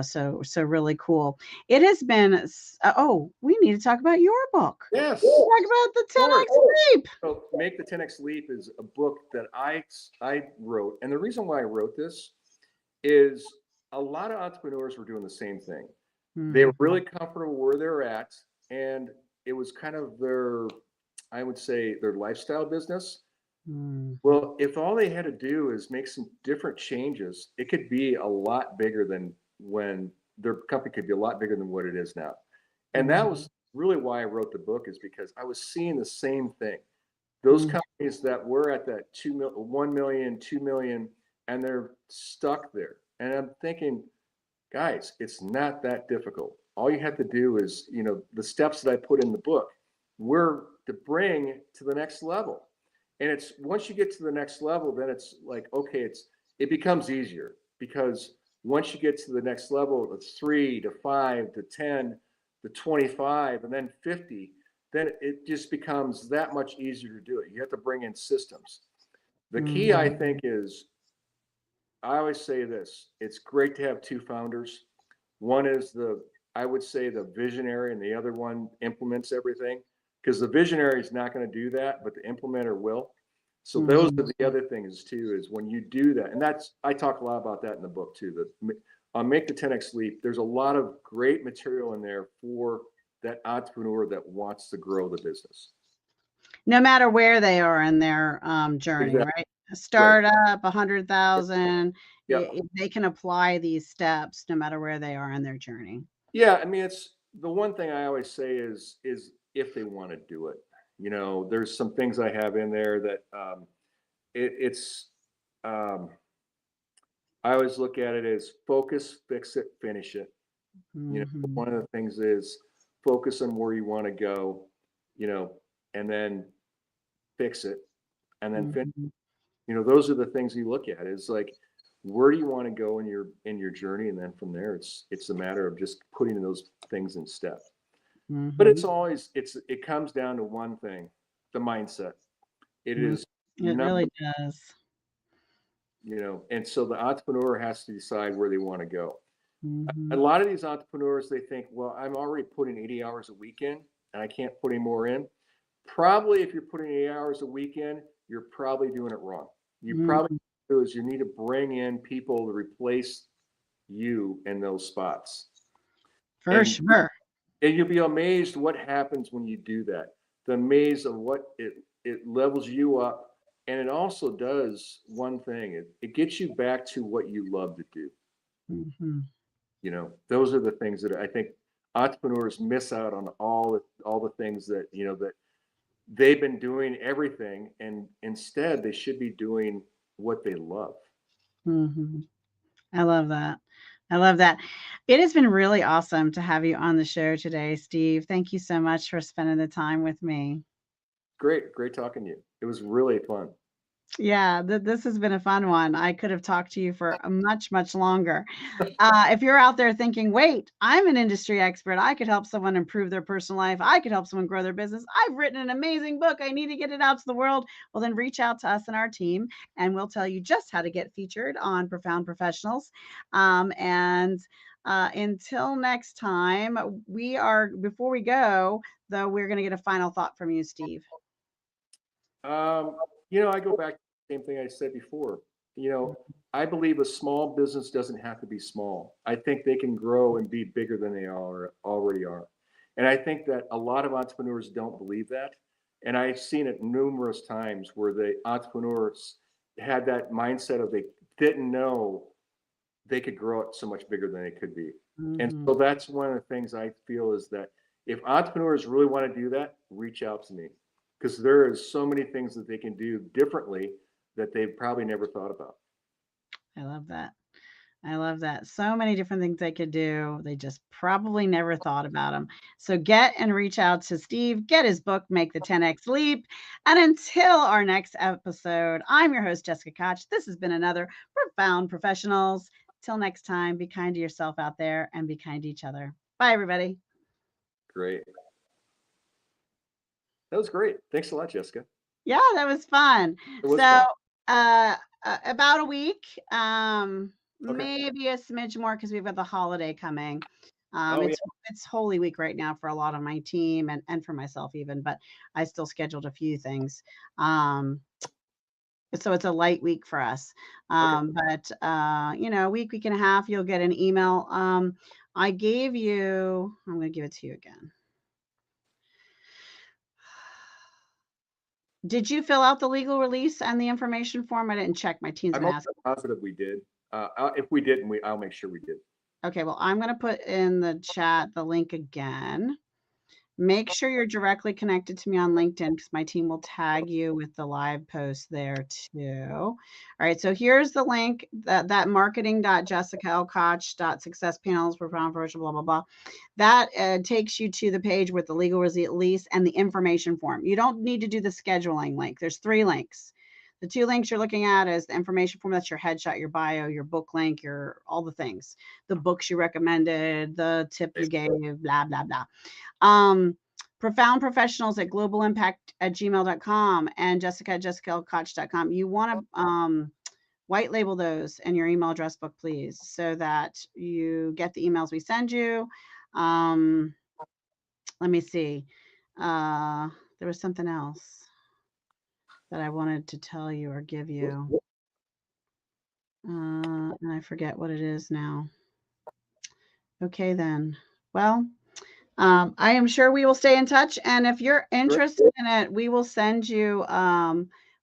[SPEAKER 2] so really cool. It has been, oh, we need to talk about your book.
[SPEAKER 1] Yes.
[SPEAKER 2] Talk about the 10X Leap.
[SPEAKER 1] So Make the 10X Leap is a book that I wrote. And the reason why I wrote this is a lot of entrepreneurs were doing the same thing. They were really comfortable where they're at. And it was kind of I would say, their lifestyle business. Well, if all they had to do is make some different changes, it could be a lot bigger than when their company could be a lot bigger than what it is now. And that was really why I wrote the book, is because I was seeing the same thing. Those companies that were at that 1 million, 2 million, and they're stuck there. And I'm thinking, guys, it's not that difficult. All you have to do is, the steps that I put in the book were to bring to the next level. And it's once you get to the next level, then it's like, okay, it becomes easier, because once you get to the next level, it's 3 to 5 to 10 to 25 and then 50, then it just becomes that much easier to do it. You have to bring in systems. The key, I think, is, I always say this: it's great to have two founders. One is I would say, the visionary, and the other one implements everything, because the visionary is not going to do that, but the implementer will. So those are the other things too, is when you do that. And I talk a lot about that in the book too. On Make the 10X Leap, there's a lot of great material in there for that entrepreneur that wants to grow the business.
[SPEAKER 2] No matter where they are in their journey,
[SPEAKER 1] Exactly.
[SPEAKER 2] right? A startup, 100,000,
[SPEAKER 1] Yep.
[SPEAKER 2] they can apply these steps no matter where they are in their journey.
[SPEAKER 1] Yeah, I mean, it's the one thing I always say is if they want to do it. There's some things I have in there that it's I always look at it as focus, fix it, finish it. One of the things is focus on where you want to go, and then fix it, and then finish. Those are the things you look at. Is like, where do you want to go in your journey, and then from there, it's a matter of just putting those things in step. But it's always it comes down to one thing: the mindset. It is.
[SPEAKER 2] It really does.
[SPEAKER 1] And so the entrepreneur has to decide where they want to go. A lot of these entrepreneurs, they think, well, I'm already putting 80 hours a week in, and I can't put any more in. Probably, if you're putting 8 hours a week in, you're probably doing it wrong. You probably do is you need to bring in people to replace you in those spots.
[SPEAKER 2] For sure.
[SPEAKER 1] And you'll be amazed what happens when you do that. The amaze of what it levels you up. And it also does one thing: it gets you back to what you love to do. Those are the things that I think entrepreneurs miss out on, all the things that that they've been doing everything, and instead they should be doing what they love.
[SPEAKER 2] I love that. I love that. It has been really awesome to have you on the show today, Steve. Thank you so much for spending the time with me.
[SPEAKER 1] Great talking to you. It was really fun.
[SPEAKER 2] Yeah, this has been a fun one. I could have talked to you for much, much longer. If you're out there thinking, wait, I'm an industry expert, I could help someone improve their personal life, I could help someone grow their business, I've written an amazing book, I need to get it out to the world, well, then reach out to us and our team, and we'll tell you just how to get featured on Profound Professionals. Until next time, before we go, though, we're going to get a final thought from you, Steve.
[SPEAKER 1] I go back to the same thing I said before. I believe a small business doesn't have to be small. I think they can grow and be bigger than they already are. And I think that a lot of entrepreneurs don't believe that. And I've seen it numerous times where the entrepreneurs had that mindset of they didn't know they could grow it so much bigger than it could be. And so that's one of the things I feel is that if entrepreneurs really want to do that, reach out to me, because there is so many things that they can do differently that they've probably never thought about.
[SPEAKER 2] I love that. I love that. So many different things they could do. They just probably never thought about them. So get and reach out to Steve, get his book, Make the 10X Leap. And until our next episode, I'm your host, Jessica Koch. This has been another Profound Professionals. Till next time, be kind to yourself out there and be kind to each other. Bye, everybody.
[SPEAKER 1] Great. That was great. Thanks a lot, Jessica.
[SPEAKER 2] Yeah, that was fun.
[SPEAKER 1] It was fun.
[SPEAKER 2] about a week,
[SPEAKER 1] Okay.
[SPEAKER 2] maybe a smidge more because we've got the holiday coming.
[SPEAKER 1] Oh yeah.
[SPEAKER 2] It's Holy Week right now for a lot of my team and for myself even, but I still scheduled a few things. Um, so it's a light week for us.
[SPEAKER 1] Okay.
[SPEAKER 2] But a week and a half, you'll get an email. I gave you, I'm going to give it to you again. Did you fill out the legal release and the information form? I didn't check. My team's
[SPEAKER 1] I'm
[SPEAKER 2] been
[SPEAKER 1] almost
[SPEAKER 2] asking.
[SPEAKER 1] positive we did. If we didn't, I'll make sure we did.
[SPEAKER 2] Okay, well, I'm going to put in the chat the link again. Make sure you're directly connected to me on LinkedIn because my team will tag you with the live post there too. All right, so here's the link, that marketing.jessicalkoch.successpanels for professional, blah, blah, blah. That takes you to the page with the legal release and the information form. You don't need to do the scheduling link. There's 3 links. The 2 links you're looking at is the information form. That's your headshot, your bio, your book link, your all the things, the books you recommended, the tip you gave, blah, blah, blah. Profound Professionals at globalimpact@gmail.com and jessicalkoch.com. You want to white label those in your email address book, please, so that you get the emails we send you. Let me see. There was something else that I wanted to tell you or give you. And I forget what it is now. Okay, then. Well, I am sure we will stay in touch. And if you're interested in it, we will send you,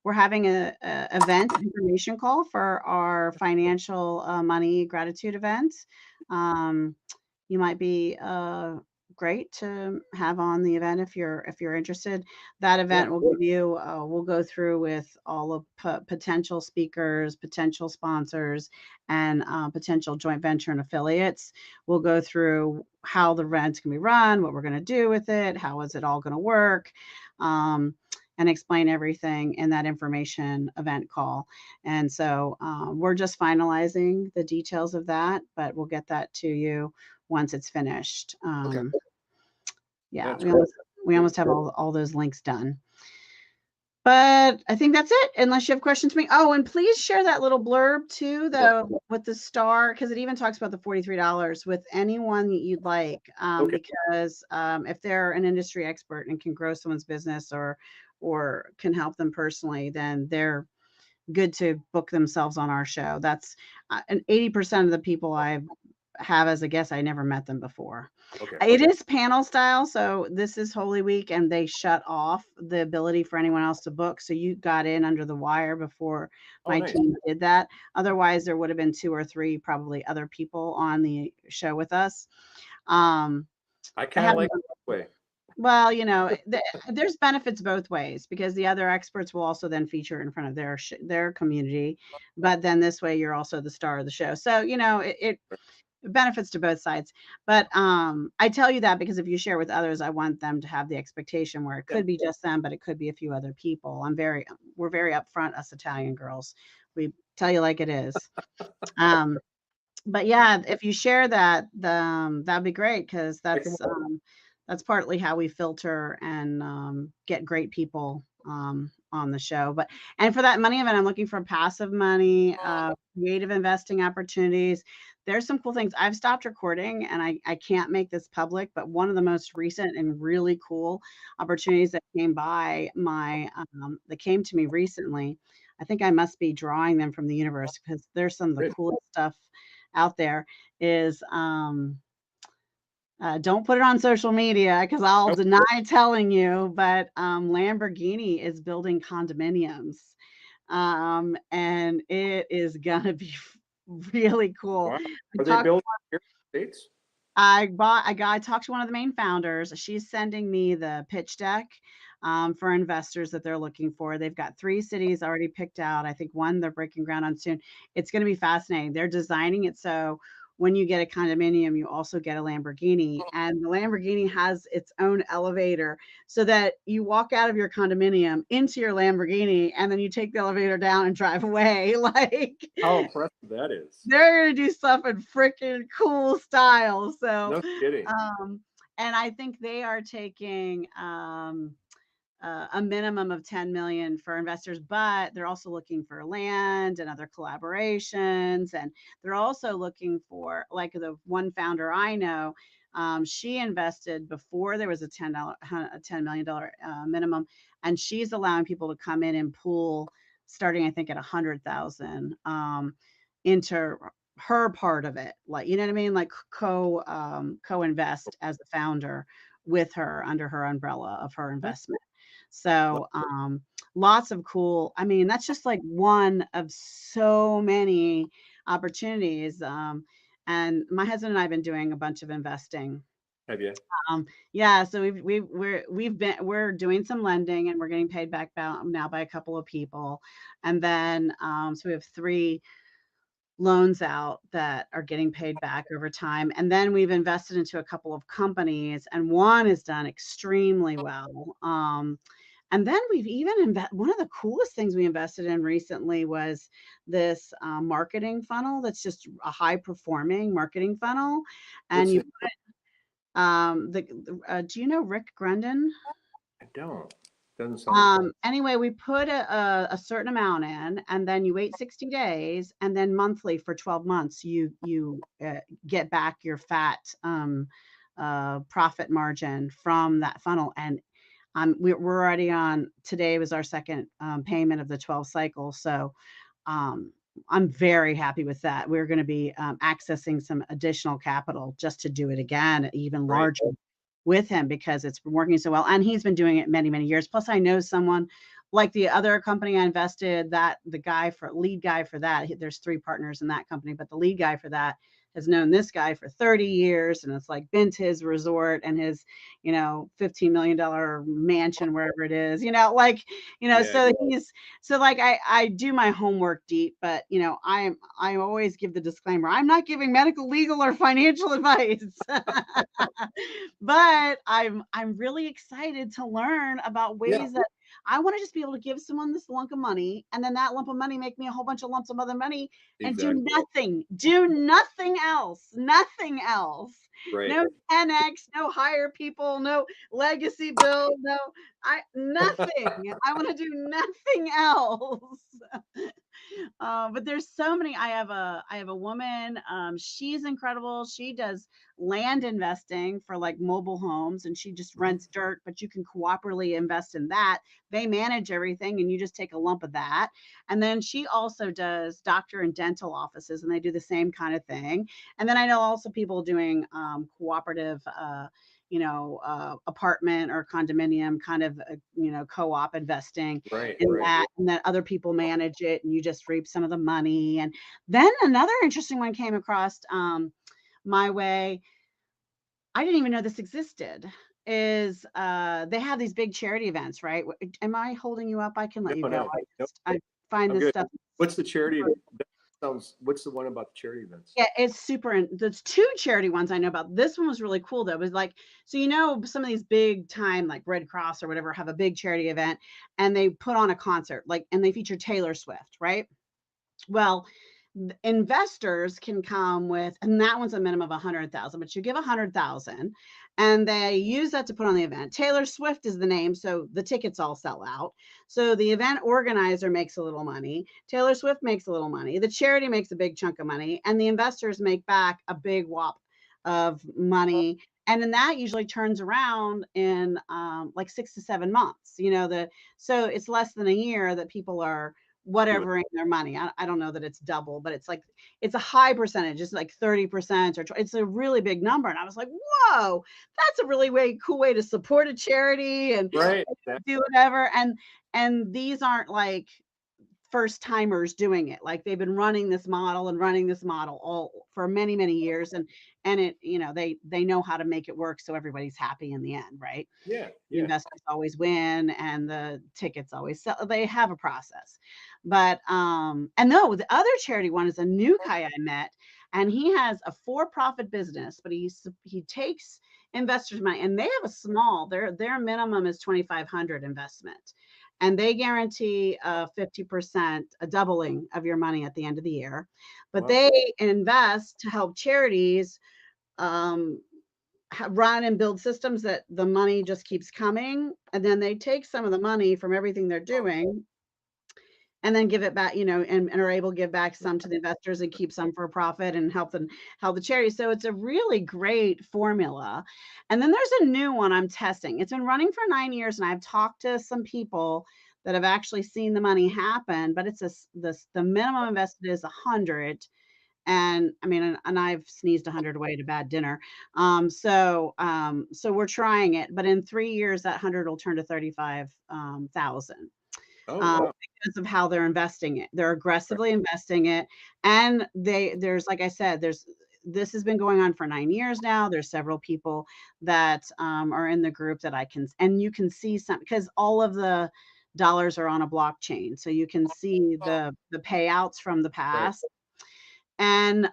[SPEAKER 2] we're having a event information call for our financial money gratitude event. You might be great to have on the event if you're interested. That event
[SPEAKER 1] Yeah.
[SPEAKER 2] will give you, we'll go through with all of potential speakers, potential sponsors, and potential joint venture and affiliates. We'll go through how the event's going to be run, what we're going to do with it, how is it all going to work, and explain everything in that information event call. And so we're just finalizing the details of that, but we'll get that to you once it's finished.
[SPEAKER 1] Okay.
[SPEAKER 2] Yeah,
[SPEAKER 1] That's
[SPEAKER 2] we almost have all those links done. But I think that's it, unless you have questions for me. Oh, and please share that little blurb too, though, with the star, because it even talks about the $43 with anyone that you'd like.
[SPEAKER 1] Okay.
[SPEAKER 2] Because if they're an industry expert and can grow someone's business or can help them personally, then they're good to book themselves on our show. That's and 80% of the people I have as a guest, I never met them before.
[SPEAKER 1] Okay.
[SPEAKER 2] It is panel style, so this is Holy Week, and they shut off the ability for anyone else to book. So you got in under the wire before
[SPEAKER 1] Oh,
[SPEAKER 2] my
[SPEAKER 1] nice.
[SPEAKER 2] team did that. Otherwise, there would have been 2 or 3 probably other people on the show with us.
[SPEAKER 1] I kind of like it that way.
[SPEAKER 2] Well, there's benefits both ways because the other experts will also then feature in front of their community, but then this way you're also the star of the show. So it benefits to both sides. But I tell you that because if you share with others, I want them to have the expectation where it could be just them, but it could be a few other people. We're very upfront, us Italian girls. We tell you like it is. But yeah, if you share that, that'd be great because that's partly how we filter and get great people on the show. And for that money event, I'm looking for passive money, creative investing opportunities. There's some cool things. I've stopped recording and I can't make this public, but one of the most recent and really cool opportunities that came to me recently, I think I must be drawing them from the universe because there's some of the coolest stuff out there is don't put it on social media because I'll deny telling you, but Lamborghini is building condominiums. And it is gonna be really cool.
[SPEAKER 1] Wow. Are they building here in the States?
[SPEAKER 2] I talked to one of the main founders. She's sending me the pitch deck for investors that they're looking for. They've got 3 cities already picked out. I think one they're breaking ground on soon. It's going to be fascinating. They're designing it so when you get a condominium, you also get a Lamborghini, and the Lamborghini has its own elevator so that you walk out of your condominium into your Lamborghini, and then you take the elevator down and drive away. Like
[SPEAKER 1] How impressive that is.
[SPEAKER 2] they're gonna do stuff in freaking cool style. So
[SPEAKER 1] No kidding.
[SPEAKER 2] and I think they are taking a minimum of 10 million for investors, but they're also looking for land and other collaborations. And they're also looking for, like the one founder I know, she invested before there was a $10 million minimum, and she's allowing people to come in and pool starting, I think, at 100,000 into her part of it. Like, you know what I mean? Like co-invest as a founder with her under her umbrella of her investment. So, lots of cool. I mean, that's just like one of so many opportunities. And my husband and I have been doing a bunch of investing.
[SPEAKER 1] Have you?
[SPEAKER 2] Yeah, so we're doing some lending, and we're getting paid back now by a couple of people. And then, so we have 3 loans out that are getting paid back over time. And then we've invested into a couple of companies, and one has done extremely well. And then we've even one of the coolest things we invested in recently was this marketing funnel that's just a high performing marketing funnel. And
[SPEAKER 1] What's
[SPEAKER 2] you,
[SPEAKER 1] it?
[SPEAKER 2] do you know Rick Grundon?
[SPEAKER 1] I don't. Doesn't sound.
[SPEAKER 2] Anyway, we put a certain amount in, and then you wait 60 days, and then monthly for 12 months, you get back your fat profit margin from that funnel. And we're already on, today was our second payment of the 12 cycle. So um, I'm very happy with that. We're going to be accessing some additional capital just to do it again, even
[SPEAKER 1] Right.
[SPEAKER 2] larger with him, because it's been working so well. And he's been doing it many, many years. Plus, I know someone like the other company I invested, that the lead guy for that, there's 3 partners in that company, but the lead guy for that has known this guy for 30 years, and it's like been to his resort and his, $15 million mansion, wherever it is, like,
[SPEAKER 1] Yeah.
[SPEAKER 2] so so like I do my homework deep, but I always give the disclaimer, I'm not giving medical, legal, or financial advice. But I'm really excited to learn about
[SPEAKER 1] Yeah.
[SPEAKER 2] ways that I want to just be able to give someone this lump of money, and then that lump of money make me a whole bunch of lumps of other money, and
[SPEAKER 1] Exactly.
[SPEAKER 2] do nothing else, nothing else.
[SPEAKER 1] Right.
[SPEAKER 2] No 10x, no hire people, no legacy build, no, nothing. I want to do nothing else. But there's so many. I have a woman. She's incredible. She does land investing for like mobile homes, and she just
[SPEAKER 1] Mhm.
[SPEAKER 2] rents dirt, but you can cooperatively invest in that. They manage everything, and you just take a lump of that. And then she also does doctor and dental offices, and they do the same kind of thing. And then I know also people doing cooperative. Apartment or condominium kind of, co-op investing
[SPEAKER 1] Right.
[SPEAKER 2] in
[SPEAKER 1] Right.
[SPEAKER 2] that, and then other people manage it, and you just reap some of the money. And then another interesting one came across my way. I didn't even know this existed. Is they have these big charity events, right? Am I holding you up? I can let you
[SPEAKER 1] No.
[SPEAKER 2] go.
[SPEAKER 1] No. No.
[SPEAKER 2] I find
[SPEAKER 1] I'm
[SPEAKER 2] this
[SPEAKER 1] good.
[SPEAKER 2] stuff.
[SPEAKER 1] What's the charity? That sounds. What's the one about the charity events?
[SPEAKER 2] Yeah, it's super. There's 2 charity ones I know about. This one was really cool though. It was like, so some of these big time like Red Cross or whatever have a big charity event, and they put on a concert, like, and they feature Taylor Swift, right? Well, investors can come with, and that one's a minimum of 100,000, but you give 100,000, and they use that to put on the event. Taylor Swift is the name, so the tickets all sell out. So the event organizer makes a little money. Taylor Swift makes a little money. The charity makes a big chunk of money, and the investors make back a big whop of money. And then that usually turns around in like 6 to 7 months. So it's less than a year that people are
[SPEAKER 1] Do it.
[SPEAKER 2] whatever in their money. I don't know that it's double, but it's like it's a high percentage. It's like 30% or it's a really big number. And I was like, whoa, that's a really cool way to support a charity and
[SPEAKER 1] Right.
[SPEAKER 2] do whatever. And these aren't like first timers doing it. Like they've been running this model all for many, many years. And it, they know how to make it work so everybody's happy in the end, right?
[SPEAKER 1] Yeah.
[SPEAKER 2] The
[SPEAKER 1] Yeah.
[SPEAKER 2] investors always win, and the tickets always sell. They have a process. But and no, the other charity one is a new guy I met, and he has a for-profit business, but he takes investors money, and they have a small, their minimum is 2,500 investment, and they guarantee 50%, a doubling of your money at the end of the year. But
[SPEAKER 1] Wow.
[SPEAKER 2] they invest to help charities um, run and build systems that the money just keeps coming, and then they take some of the money from everything they're doing and then give it back, and are able to give back some to the investors and keep some for profit and help the charity. So it's a really great formula. And then there's a new one I'm testing. It's been running for 9 years, and I've talked to some people that have actually seen the money happen, but the minimum invested is 100. And I mean, and I've sneezed 100 away to bad dinner. So we're trying it, but in 3 years, that 100 will turn to 35,000.
[SPEAKER 1] Oh,
[SPEAKER 2] um,
[SPEAKER 1] wow.
[SPEAKER 2] because of how they're investing it. They're aggressively investing it, and there's, like I said, this has been going on for 9 years now. There's several people that are in the group that and you can see some, because all of the dollars are on a blockchain, so you can see the payouts from the
[SPEAKER 1] Right.
[SPEAKER 2] past. And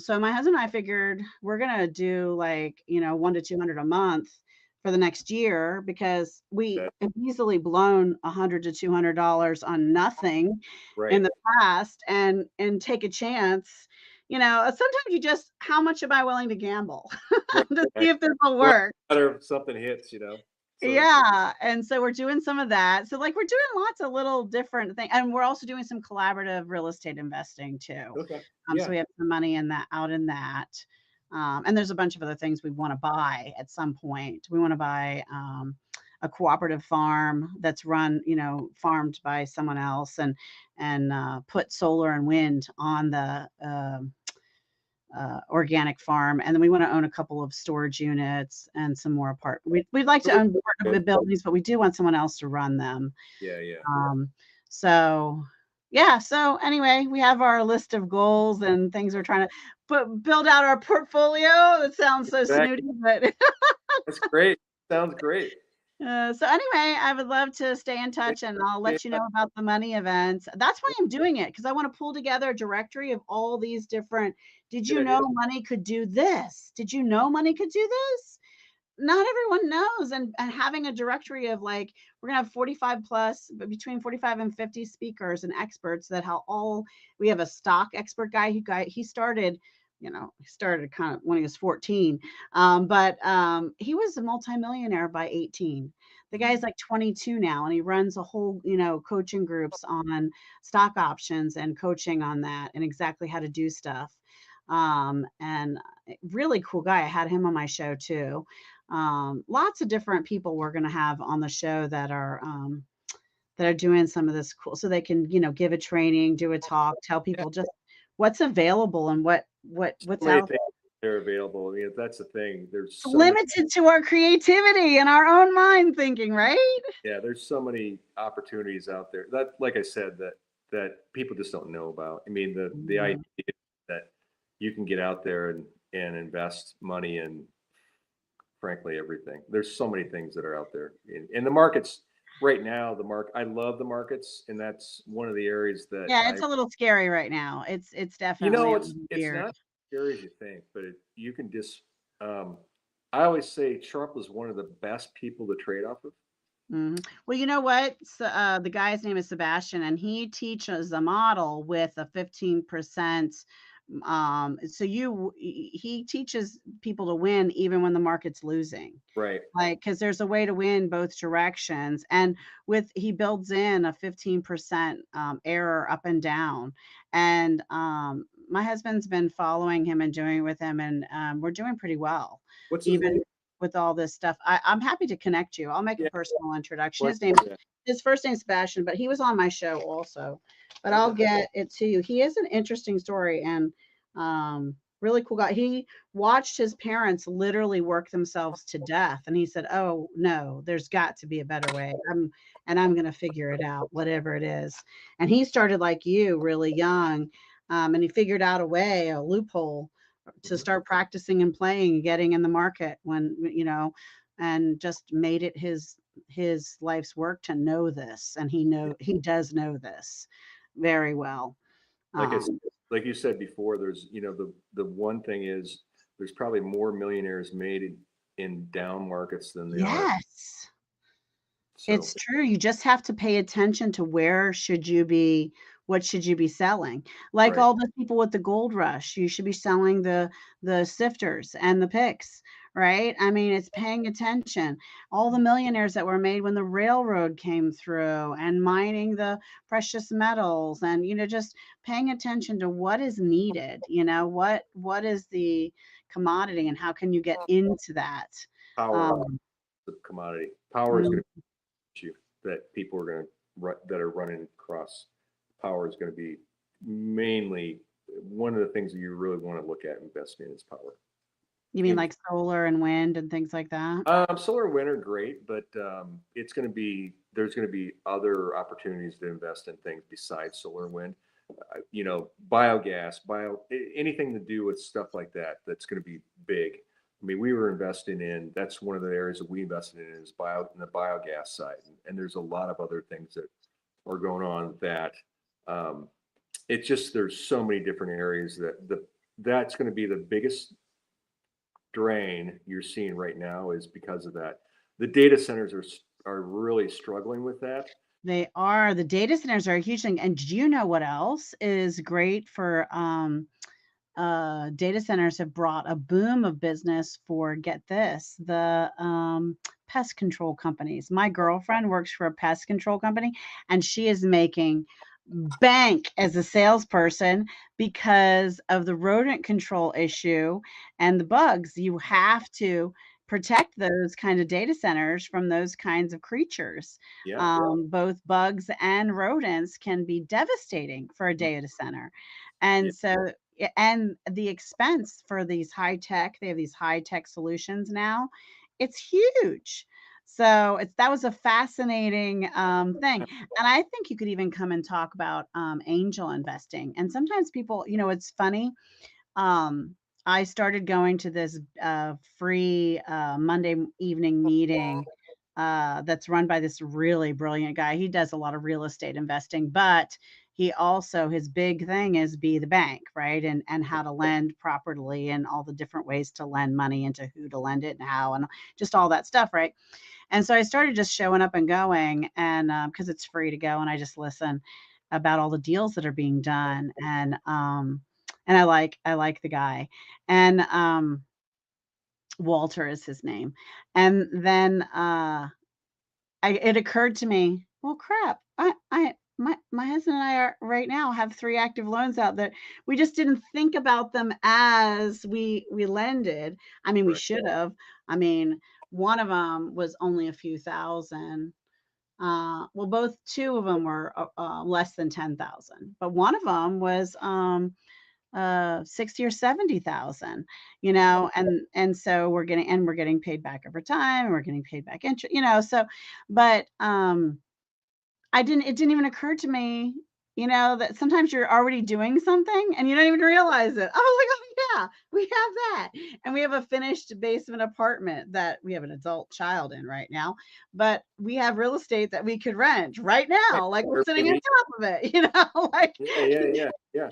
[SPEAKER 2] so my husband and I figured we're gonna do like, 1 to 200 a month for the next year, because we
[SPEAKER 1] That,
[SPEAKER 2] have easily blown $100 to $200 on nothing in
[SPEAKER 1] right.
[SPEAKER 2] the past, and take a chance. Sometimes you just, how much am I willing to gamble
[SPEAKER 1] Right.
[SPEAKER 2] to
[SPEAKER 1] Right.
[SPEAKER 2] see if this will
[SPEAKER 1] Well,
[SPEAKER 2] work?
[SPEAKER 1] better if something hits. So,
[SPEAKER 2] Yeah, and so we're doing some of that. So, like, we're doing lots of little different things, and we're also doing some collaborative real estate investing too.
[SPEAKER 1] okay.
[SPEAKER 2] So
[SPEAKER 1] Yeah.
[SPEAKER 2] we have some money out in that. And there's a bunch of other things we want to buy at some point. We want to buy a cooperative farm that's run, farmed by someone else, and put solar and wind on the organic farm. And then we want to own a couple of storage units and some more We'd like to
[SPEAKER 1] Really
[SPEAKER 2] own
[SPEAKER 1] good.
[SPEAKER 2] buildings, but we do want someone else to run them.
[SPEAKER 1] Yeah. Yeah.
[SPEAKER 2] So yeah, so anyway, we have our list of goals and things we're trying to build out our portfolio. It sounds so
[SPEAKER 1] Exactly.
[SPEAKER 2] snooty, but
[SPEAKER 1] That's great. Sounds great.
[SPEAKER 2] so anyway, I would love to stay in touch, and I'll let you know about the money events. That's why I'm doing it, because I want to pull together a directory of all these different. Did
[SPEAKER 1] Good
[SPEAKER 2] you know
[SPEAKER 1] idea.
[SPEAKER 2] money could do this? Did you know money could do this? Not everyone knows, and having a directory of, like, we're gonna have 45 plus, but between 45 and 50 speakers and experts that how all we have a stock expert guy. He started, he started kind of when he was 14. But he was a multimillionaire by 18. The guy's
[SPEAKER 1] Mm.
[SPEAKER 2] like 22 now, and he runs a whole, coaching groups on stock options and coaching on that and exactly how to do stuff. And really cool guy. I had him on my show too. Lots of different people we're going to have on the show that are doing some of this cool, so they can, give a training, do a talk, tell
[SPEAKER 1] Yeah.
[SPEAKER 2] people just what's available and
[SPEAKER 1] So
[SPEAKER 2] what's
[SPEAKER 1] many
[SPEAKER 2] out there.
[SPEAKER 1] things that are available. I mean, that's the thing. There's
[SPEAKER 2] It's
[SPEAKER 1] so many.
[SPEAKER 2] limited to our creativity and our own mind thinking, right?
[SPEAKER 1] Yeah. There's so many opportunities out there that, like I said, that people just don't know about. I mean, the idea
[SPEAKER 2] Mhm.
[SPEAKER 1] that you can get out there and invest money in, frankly, everything. There's so many things that are out there in the markets right now. I love the markets, and that's one of the areas that
[SPEAKER 2] Yeah, it's a little scary right now. It's definitely a little
[SPEAKER 1] it's
[SPEAKER 2] weird.
[SPEAKER 1] not as scary as you think, but you can just. I always say Trump was one of the best people to trade off of.
[SPEAKER 2] Mhm. Well, you know what? So, the guy's name is Sebastian, and he teaches a model with a 15%. So he teaches people to win even when the market's losing.
[SPEAKER 1] Right.
[SPEAKER 2] Like, because there's a way to win both directions, and he builds in a 15% error up and down. And my husband's been following him and doing it with him, and we're doing pretty well,
[SPEAKER 1] What's his name?
[SPEAKER 2] even with all this stuff. I'm happy to connect you. I'll make a
[SPEAKER 1] Yeah.
[SPEAKER 2] personal introduction.
[SPEAKER 1] Like, yeah.
[SPEAKER 2] His first name's Sebastian, but he was on my show also. But I'll
[SPEAKER 1] Okay.
[SPEAKER 2] get it to you. He has an interesting story, and really cool guy. He watched his parents literally work themselves to death, and he said, "Oh no, there's got to be a better way. I'm going to figure it out, whatever it is." And he started like you, really young, and he figured out a loophole to
[SPEAKER 1] Mhm.
[SPEAKER 2] start practicing and playing and getting in the market when, and just made it his life's work to know this, and he does know this very well.
[SPEAKER 1] Like I
[SPEAKER 2] Um,
[SPEAKER 1] like you said before, there's the one thing is there's probably more millionaires made in down markets than they are.
[SPEAKER 2] yes.
[SPEAKER 1] So
[SPEAKER 2] It's true. You just have to pay attention to what should you be selling? Like
[SPEAKER 1] right.
[SPEAKER 2] all the people with the gold rush, you should be selling the sifters and the picks, right? I mean, it's paying attention. All the millionaires that were made when the railroad came through and mining the precious metals and, just paying attention to what is needed, what is the commodity and how can you get into that?
[SPEAKER 1] Power,
[SPEAKER 2] Um,
[SPEAKER 1] the commodity. Power is going
[SPEAKER 2] mm,
[SPEAKER 1] to be an issue that people are going to that are running across. Power is going to be mainly one of the things that you really want to look at investing in is power.
[SPEAKER 2] you mean
[SPEAKER 1] And
[SPEAKER 2] like solar and wind and things like that?
[SPEAKER 1] solar and wind are great, but it's going to be there's going to be other opportunities to invest in things besides solar and wind. Biogas, anything to do with stuff like that. That's going to be big. I mean, we were investing in. That's one of the areas that we invested in is in the biogas side, and there's a lot of other things that are going on that. Um, it's just there's so many different areas that's going to be the biggest drain you're seeing right now is because of that. The data centers are really struggling with that.
[SPEAKER 2] They are. The data centers are a huge thing. And do you know what else is great for data centers have brought a boom of business for, get this, the pest control companies. My girlfriend works for a pest control company and she is making bank as a salesperson because of the rodent control issue and the bugs. You have to protect those kind of data centers from those kinds of creatures.
[SPEAKER 1] Yeah,
[SPEAKER 2] Both bugs and rodents can be devastating for a data center.
[SPEAKER 1] yeah,
[SPEAKER 2] And so, and the expense for these high tech, they have these high tech solutions now, it's huge. So that was a fascinating thing. And I think you could even come and talk about angel investing. And sometimes people, it's funny. Um, I started going to this free Monday evening meeting that's run by this really brilliant guy. He does a lot of real estate investing, but he also his big thing is be the bank, right? And how to lend properly and all the different ways to lend money and to who to lend it and how and just all that stuff, right? And so I started just showing up and going, and because it's free to go, and I just listen about all the deals that are being done, and I like the guy, and Walter is his name, and then it occurred to me, well, crap, my husband and I are right now have 3 active loans out that we just didn't think about them as we lended. I mean, we
[SPEAKER 1] right.
[SPEAKER 2] should have. I mean, one of them was only a few thousand. Well, both 2 of them were less than 10,000, but one of them was 60 or 70,000, and so we're getting paid back over time and we're getting paid back interest, so but it didn't even occur to me, that sometimes you're already doing something and you don't even realize it. I was like, oh yeah, we have that. And we have a finished basement apartment that we have an adult child in right now, but we have real estate that we could rent right
[SPEAKER 1] Right.
[SPEAKER 2] now, like we're
[SPEAKER 1] Or
[SPEAKER 2] sitting on
[SPEAKER 1] maybe,
[SPEAKER 2] top of it, like
[SPEAKER 1] yeah.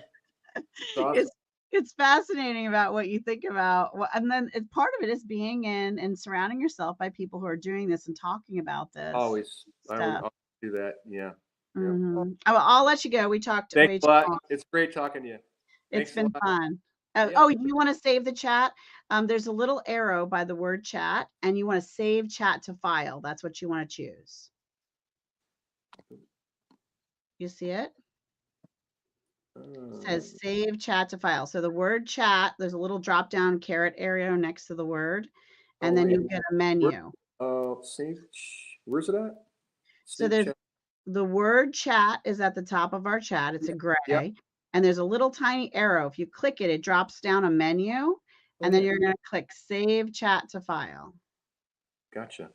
[SPEAKER 1] It's awesome.
[SPEAKER 2] it's it's fascinating about what you think about, and then part of it is being in and surrounding yourself by people who are doing this and talking about this
[SPEAKER 1] I would
[SPEAKER 2] stuff.
[SPEAKER 1] always do that. Yeah, yeah.
[SPEAKER 2] I'll let you go. We talked
[SPEAKER 1] Thanks
[SPEAKER 2] way
[SPEAKER 1] a
[SPEAKER 2] too
[SPEAKER 1] lot.
[SPEAKER 2] long.
[SPEAKER 1] It's great talking to you.
[SPEAKER 2] It's
[SPEAKER 1] Thanks a
[SPEAKER 2] been
[SPEAKER 1] lot.
[SPEAKER 2] fun. Oh,
[SPEAKER 1] Yeah.
[SPEAKER 2] you want to save the chat? There's a little arrow by the word chat, and you want to save chat to file. That's what you want to choose. You see it? It says save chat to file. So the word chat, there's a little drop down caret arrow next to the word, and then
[SPEAKER 1] Yeah.
[SPEAKER 2] you get a
[SPEAKER 1] Where,
[SPEAKER 2] menu.
[SPEAKER 1] where's it at?
[SPEAKER 2] So
[SPEAKER 1] Save
[SPEAKER 2] there's
[SPEAKER 1] chat.
[SPEAKER 2] the word chat is at the top of our chat. It's a
[SPEAKER 1] Yeah.
[SPEAKER 2] gray, and there's a little tiny arrow. If you click it, it drops down a menu,
[SPEAKER 1] Oh
[SPEAKER 2] and then
[SPEAKER 1] yeah.
[SPEAKER 2] you're going to click save chat to file.
[SPEAKER 1] Gotcha.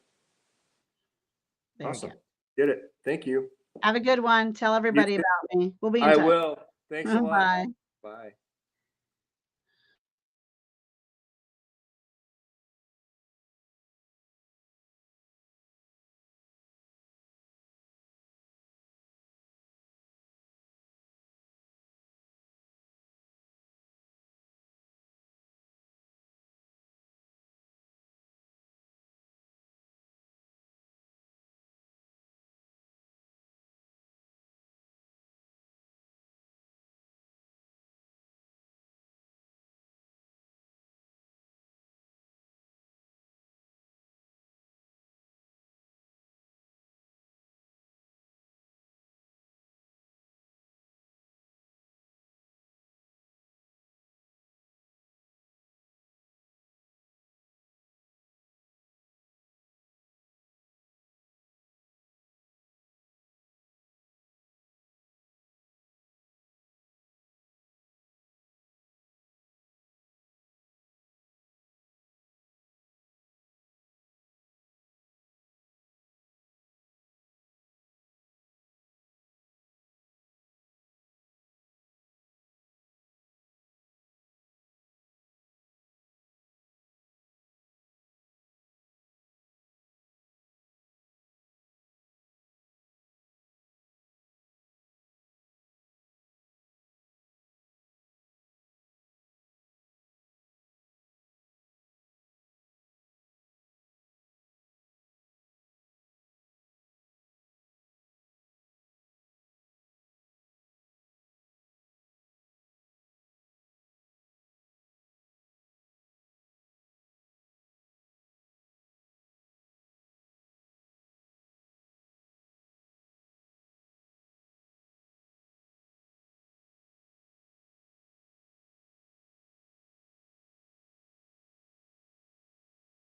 [SPEAKER 2] There you go.
[SPEAKER 1] Awesome. Did it. Thank you.
[SPEAKER 2] Have a good one. Tell
[SPEAKER 1] You
[SPEAKER 2] everybody
[SPEAKER 1] too.
[SPEAKER 2] about me. We'll be in
[SPEAKER 1] I
[SPEAKER 2] touch.
[SPEAKER 1] will. Thanks a lot.
[SPEAKER 2] Bye.
[SPEAKER 1] Bye.